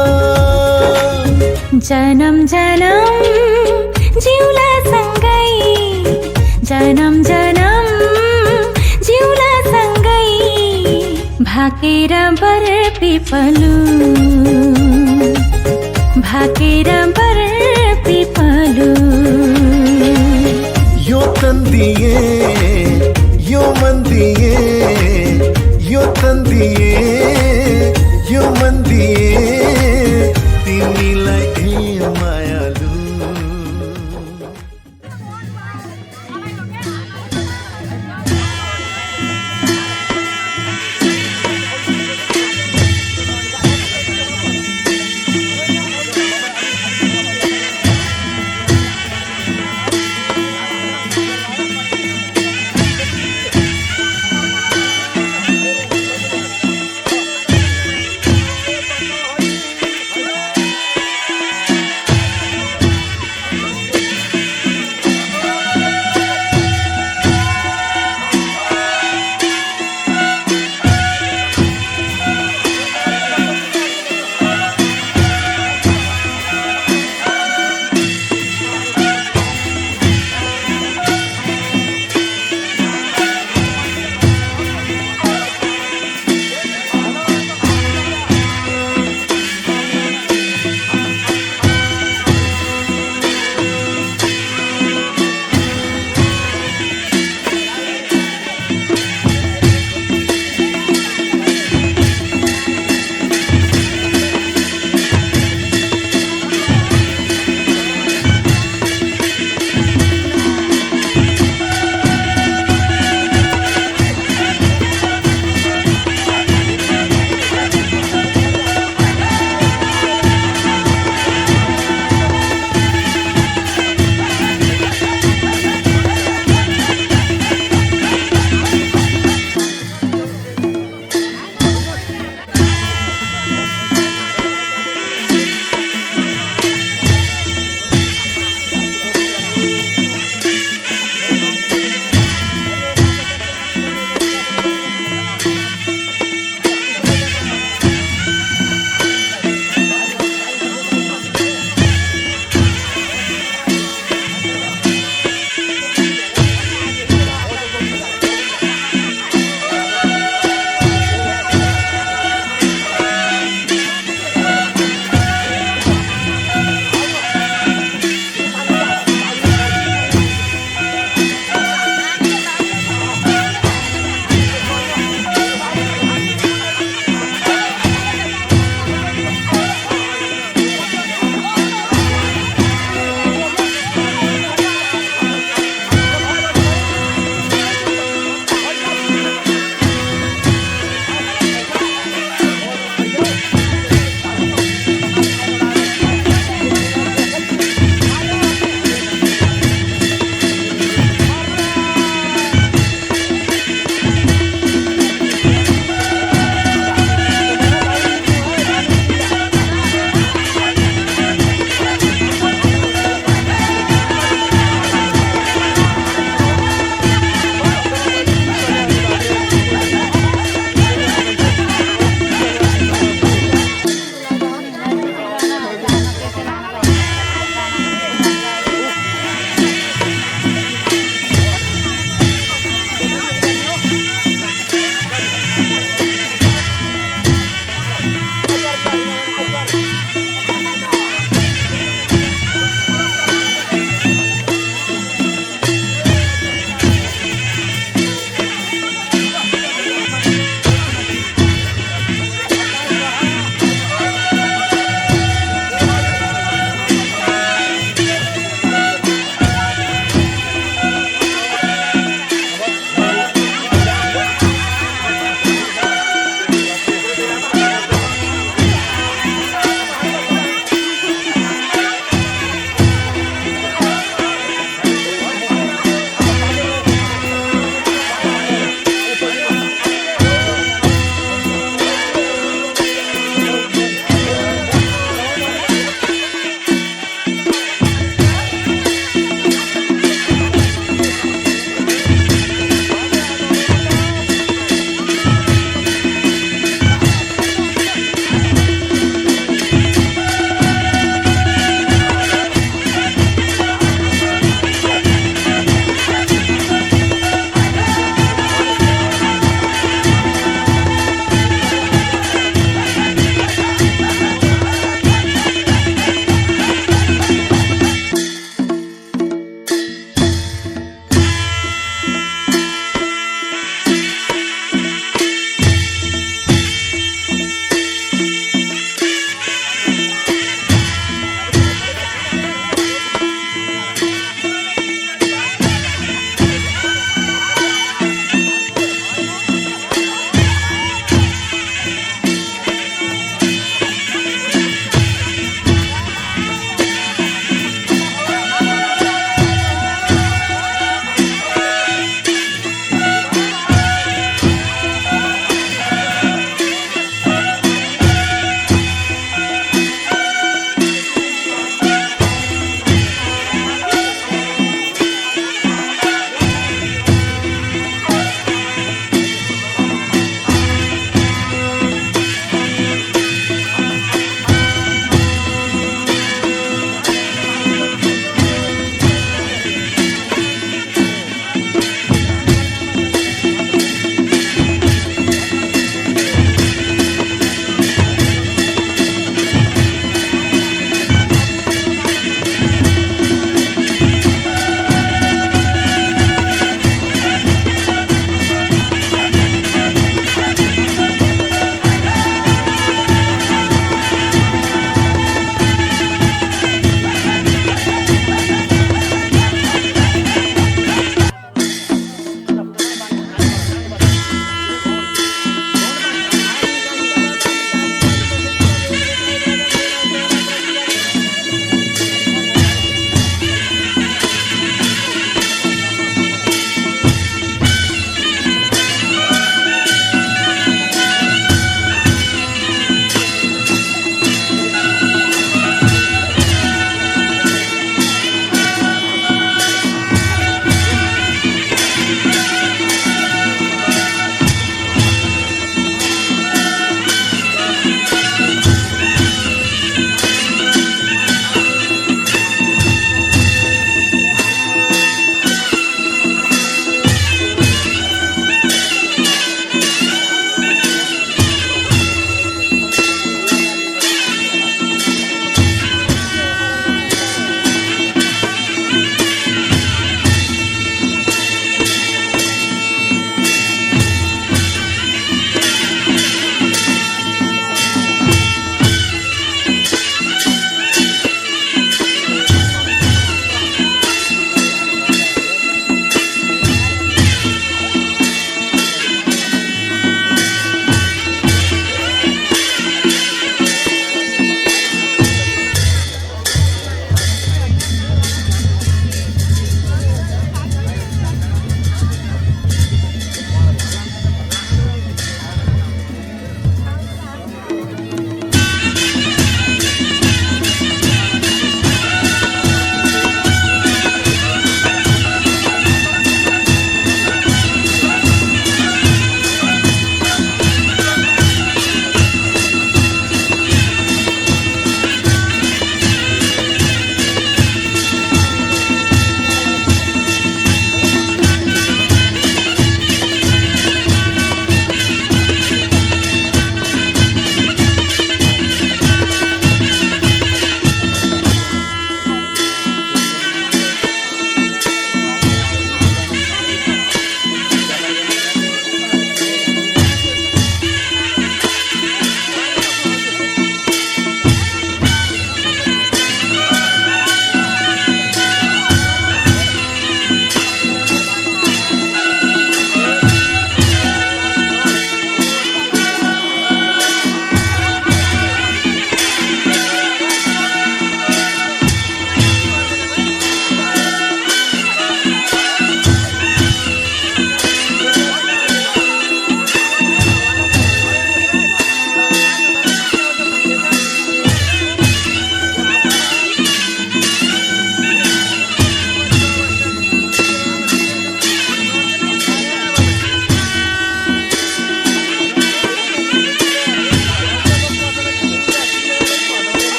S7: जन्म जन्म जिउला सँगै जन्म जन्म जिउला सँगै भाकेर बरपिपलु भाकेर बरपिपलु
S4: यो तन्दिए यो मन्दिए यो तन्दिए यो मन्दिए तिमीलाई मायालु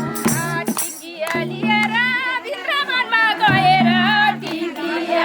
S6: टिकिया लिएर भित्र मनमा गएर टिकिया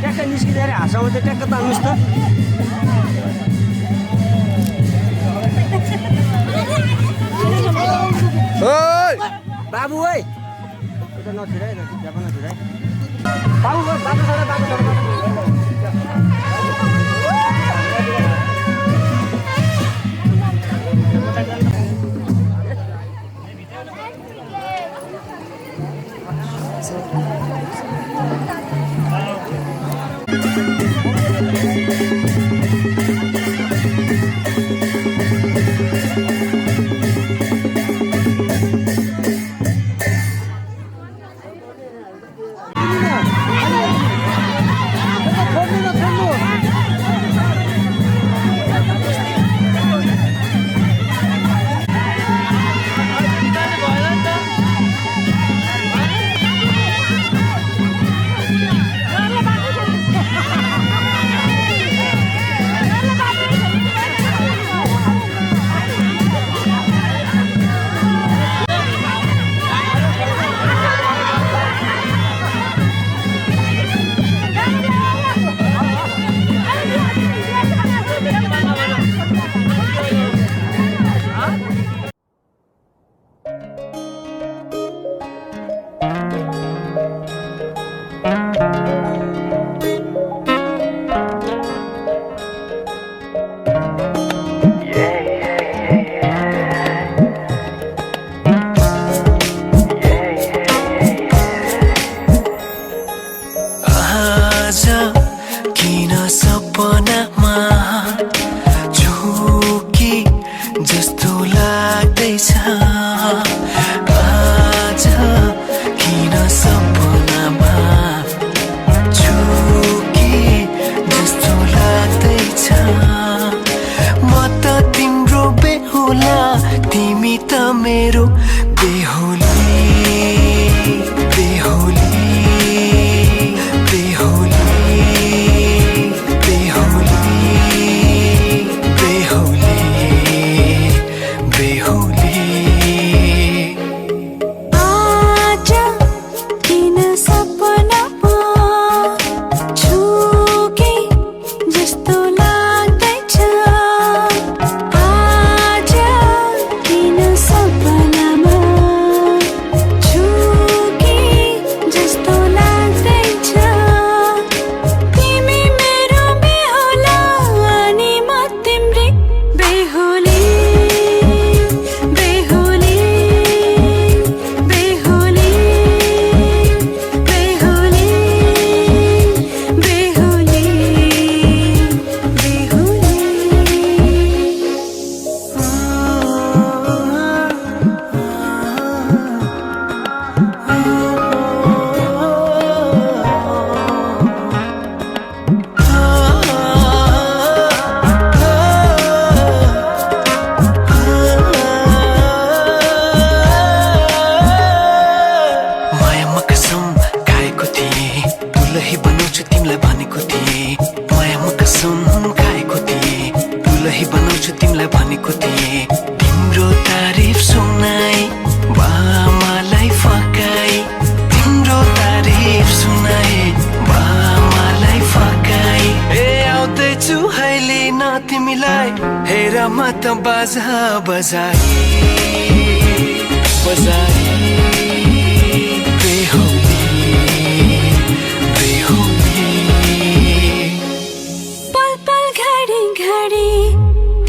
S8: ट्याक्क निस्किँदाखेरि हाँसाउँदै ट्याक्क तान्नुहोस् त बाबु है उता नछुराइ जापा नछुराइ बाबु बाटो छोड बाटो छोड
S3: सही बनाउँछु तिमीलाई भनेको थिएँ तिम्रो तारिफ सुनाई बामालाई फकाई तिम्रो तारिफ सुनाई बामालाई फकाई ए आउँदैछु अहिले न तिमीलाई हेर म त बाजा बजाई बजाई बेहुली बेहुली
S7: पल पल घडी घडी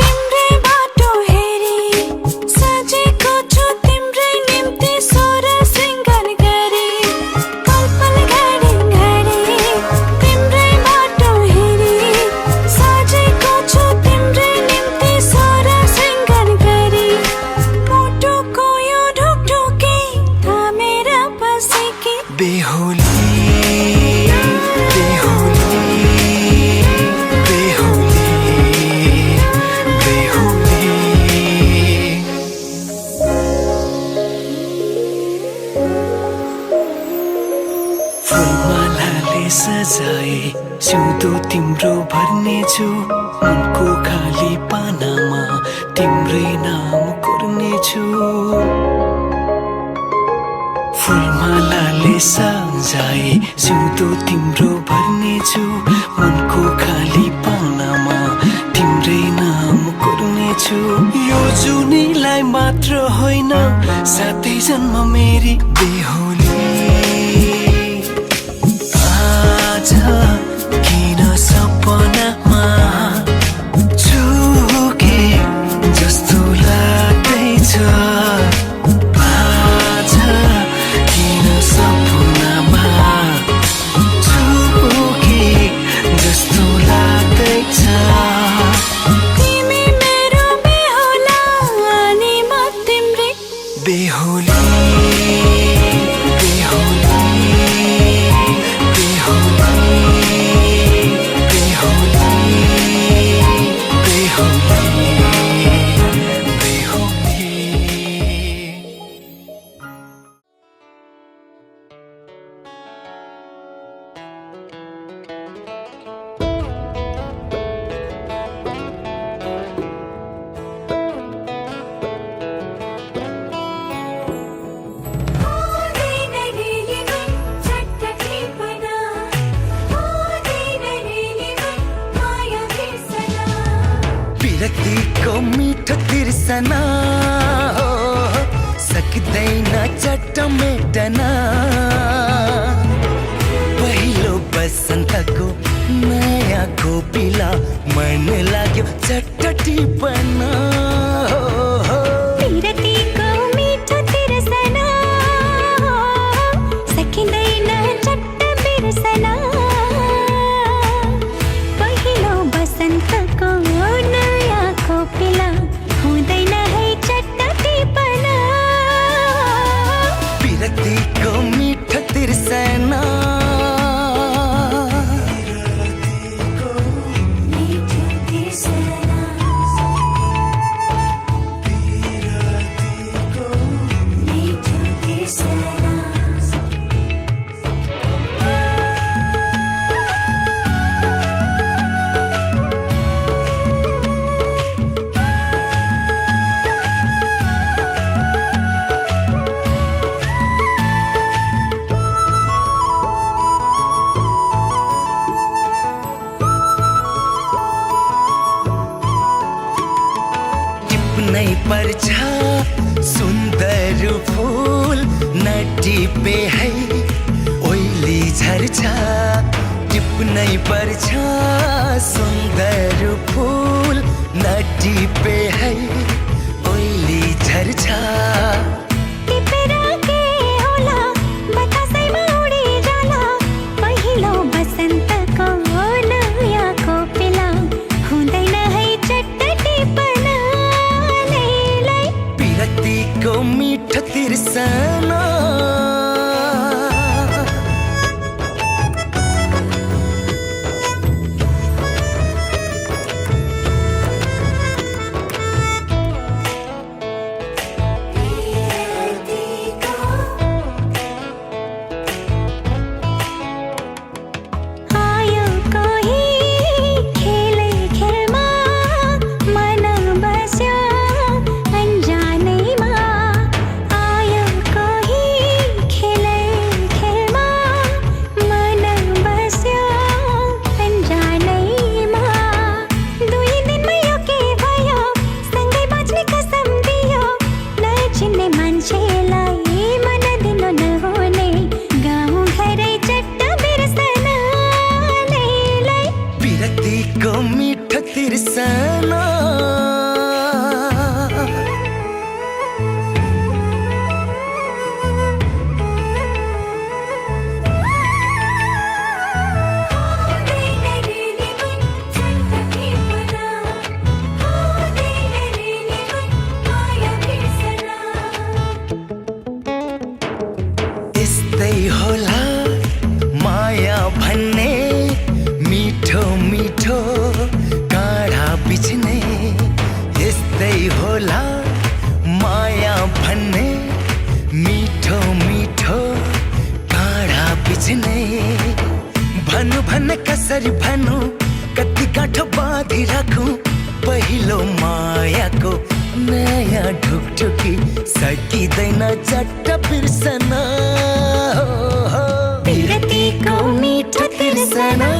S7: तिम्रै बाटो हेरी सजेको छु तिम्रै निम्ति सोर सिंगार गरी पल पल घडी घडी तिम्रै बाटो हेरी सजेको छु तिम्रै निम्ति सोर सिंगार गरी मुटुको यो ढुकढुकी थामेर बसेकी
S3: बेहुली बेहुली बेहुली बेहुली फुलमालाले सजाए सिउँदो तिम्रो भर्नेछु मनको खाली पानामा तिम्रै नाम कोर्नेछु फुलमालाले सजाए सिउँदो तिम्रो भर्नेछु मनको खाली पानामा तिम्रै नाम कोर्नेछु यो जुनीलाई मात्र होइन साथै जन्म मेरी बेहुली आज किन सपनामा चुके जस्तो लाग्दैछ आज किन सपनामा चुके जस्तो लाग्दैछ
S7: तिमी मेरो बेहुला अनि म तिम्रै
S3: बेहुली बेहुली बेहुली बेहुली बेहुली
S2: विरक्तिको मिठो तिर्सना हो सक्दैन चट्ट मेटन पहिलो बसन्तको नयाँ खोपिला मन लाग्यो चट्ट टिपन
S7: विरक्तिको मिठो तिर्सना सकिँदैन चट्ट बिर्सना पहिलो बसन्तको नयाँ खोपिला हुँदैन है चट्ट टिपना
S2: विरक्तिको मिठो तिर्सना
S7: मिठो तिर्सना मिठो तिर्सना
S2: टिप्नै पर्छ सुन्दर फूल नटिपे है ओइली झर्छ टिप्नै पर्छ सुन्दर फूल नटिपे है ओइली झर्छ
S7: टिपेर के होला बतासैमा उडी जाला पहिलो बसन्तको नयाँ खोपिला हुँदैन है चट्ट टिपना लैलै
S2: विरक्तिको मिठो तिर्सना को मीठ तिरसना यस्तै होला माया भन्ने मिठो मिठो काँडा बिच्ने यस्तै होला माया भन्ने मिठो मिठो काँडा बिच्ने भन्नु भन्ने कसरी भन्नु कति गाँठो बाँधी राखौं पहिलो मायाको नयाँ ढुकढुकी सकिँदैन चट्ट बिर्सन
S7: विरतीको मीठो तिर्सना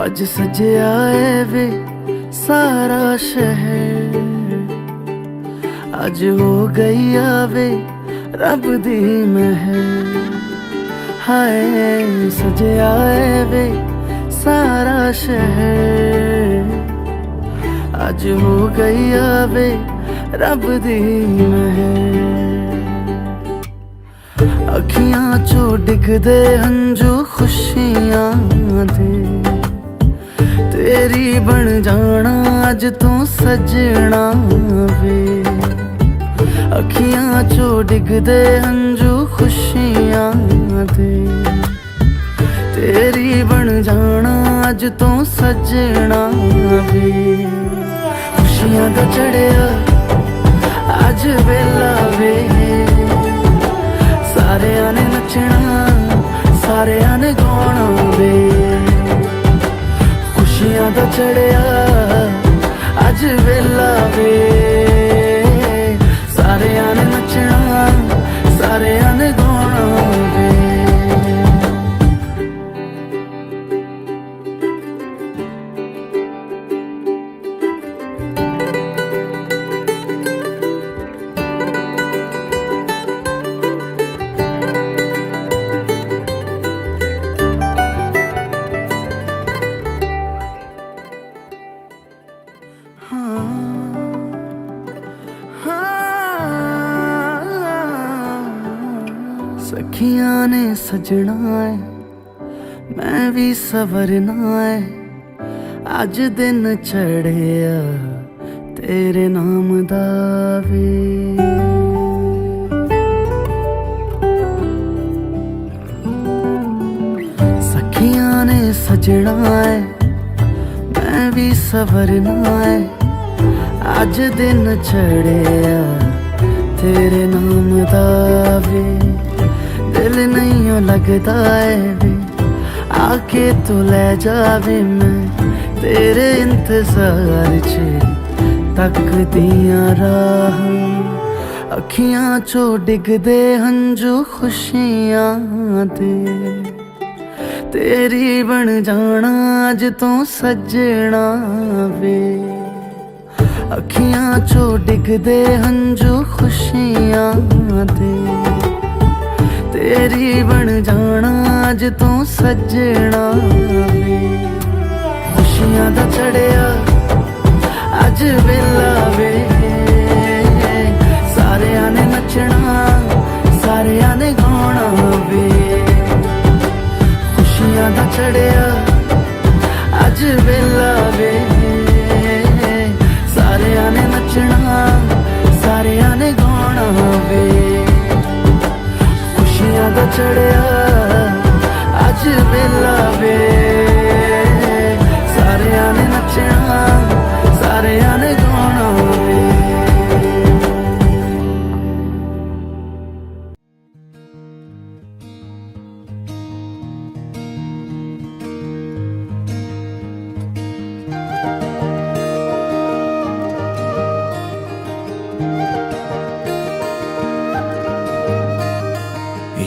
S9: आज सजया है वे सारा शहर आज हो गई आवे रब दी महर हाय सजया है वे सारा शहर आज हो गई आवे रब दी महर अखियां चो डिगदे हंजू खुशियां दे तेरी बन जाना अज तू सजना वे अखियां चो डिगदे हंजू खुशियां दे तेरी बन जाना अज तू सजना वे खुशियां दा चढ़िया अज वेला वे सारे ने नचना सारे ने गाना वे खुशियां दा चढ़िया अज वेला वे सारे ने नचना सारे ने गाना वे सखियां ने सजना है मैं भी सवरना है अज दिन चढ़िया तेरे नाम दा वे सखियां ने सजना है मैं भी सवरना है अज दिन चढ़िया तेरे नाम दा वे दिल नहीं लगता है वे आके तू ले जावे मैं तेरे इंतजार च तकदियां राह अखियां चो डिगदे हंजू खुशियां दे तेरी बन जाना अज तू सजना वे अखियां चो डिगदे हंजू खुशियां दे तेरी बन जाना अज तू सजना वे खुशियां दा चढ़िया अज वेला वे सारे ने नचना सारे ने गाना वे खुशियां दा चढ़िया अज वेला वे सारे ने नचना सारे ने गाना वे खुशियां दा चढ़िया अज मेला वे सारे आने नचना सारे आने गाना वे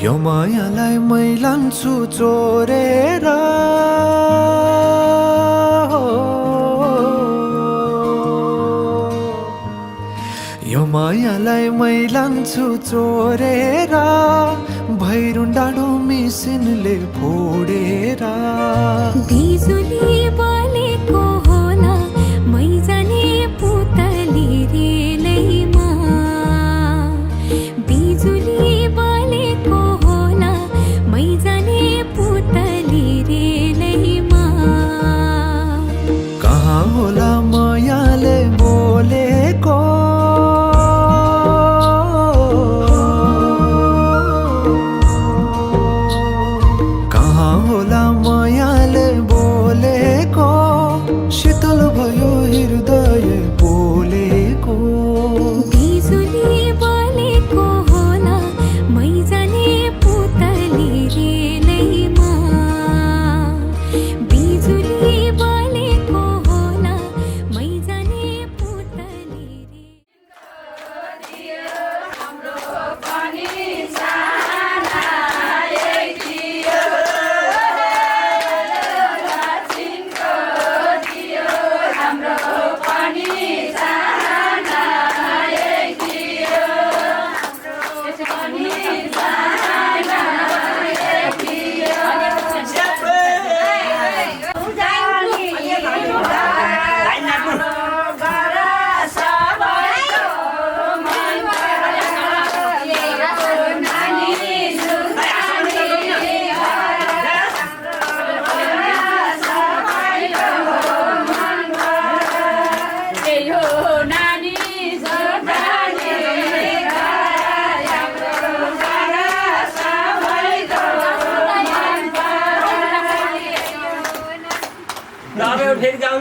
S9: यो मायालाई मै लान्छु चोरेर यो मायालाई मै लान्छु चोरेर भैरुन डाँडो मिसिनले फोडेर
S7: बिजुली बलेको होला मै जाने पुतली रेलैमा बिजुली बलेको होला मै जाने पुतली रेलैमा
S9: कहाँ होला मायाले बोलेको कहाँ होला मायाले बोलेको शीतल भयो हृदय बोलेको
S7: बिजुली बलेको होला मै जाने पुतली रेलैमा बिजुली बलेको होला मै जाने पुतली
S8: फेरि जाउँ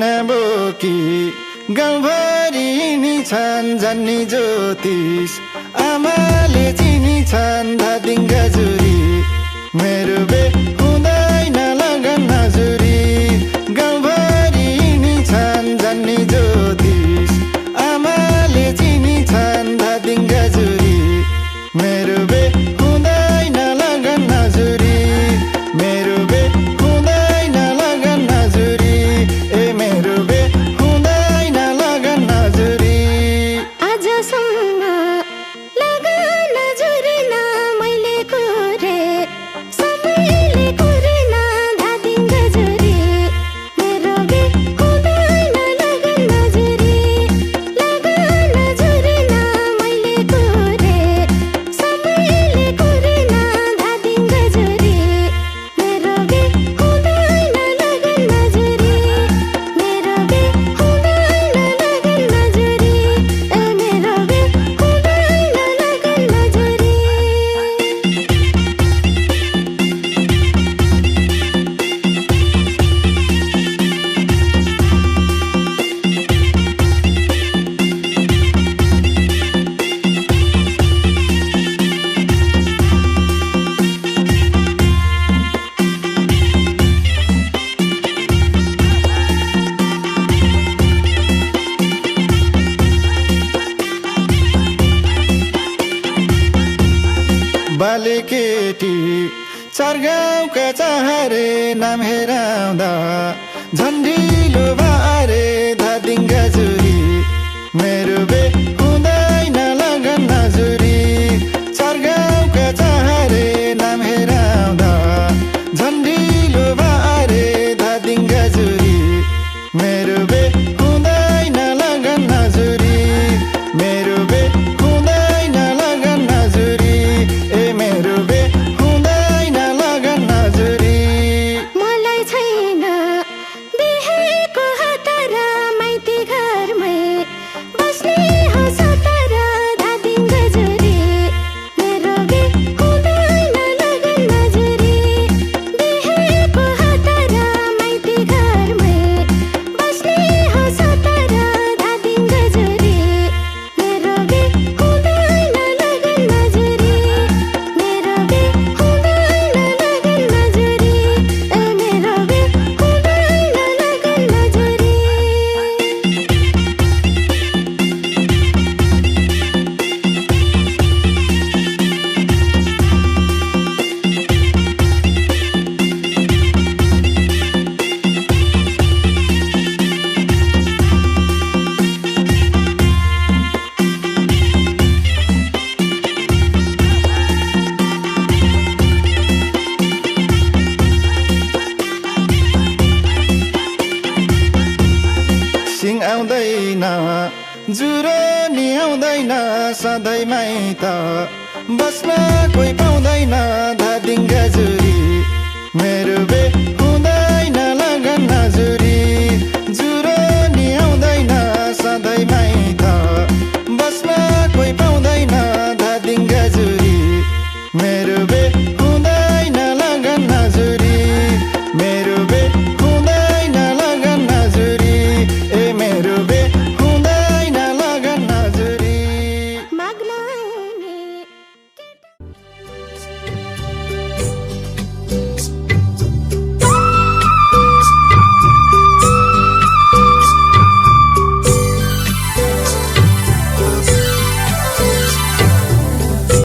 S10: दक्षिणा बोकी गाउँभरि नि छन् जन्नी ज्योतिष आमाले चिनी छन् धादिङ गजुरी मेरो बे हुँदैन लगन हजुरी गाउँभरि नि छन् जन्नी ज्योतिष आमाले चिनी छन् धादिङ गजुरी मेरो बे हुँदैन लगन हजुरी मेरो बे हुँदैन लगन हजुरी ए मेरो बे हुँदैन लगन हजुरी
S7: आजसम्म लगन जुरेन मैले कोरे सबैले कोरेन धादिङ गजुरी मेरो बे हुँदैन लगन हजुरी लगन जुरेन मैले कोरे सबैले कोरेन धादिङ गजुरी मेरो बे हुँदैन लगन हजुरी मेरो बे हुँदैन लगन हजुरी ए मेरो बे हुँदैन लगन हजुरी
S10: बालेकेटी चार गाउँका चाहरे नाम हेराउँदा झन्डिलो बारे धादिङ गजुरी मेरो बे हुँदैन लगन हजुरी चार गाउँका चाहरे नाम हेराउँदा झन्डिलो बारे धादिङ गजुरी मेरो बे हुँदैन लगन हजुरी मेरो बे हुँदैन लगन हजुरी ए मेरो बे हुँदैन लगन हजुरी
S7: मलाई छैन बिहेको हतारा माइती घरमै बस्ने हो सतारा धादिङ गजुरी मेरो बे हुँदैन लगन हजुरी बिहेको हतारा माइती घरमै बस्ने हो सतारा धादिङ गजुरी मेरो बे हुँदैन लगन हजुरी मेरो बे हुँदैन लगन हजुरी ए मेरो बे हुँदैन लगन हजुरी
S10: सिंह आउँदैन जुरो नि आउँदैन सधैँ माइत बस्न कोही पाउँदैन धादिङ गजुरी मेरो बे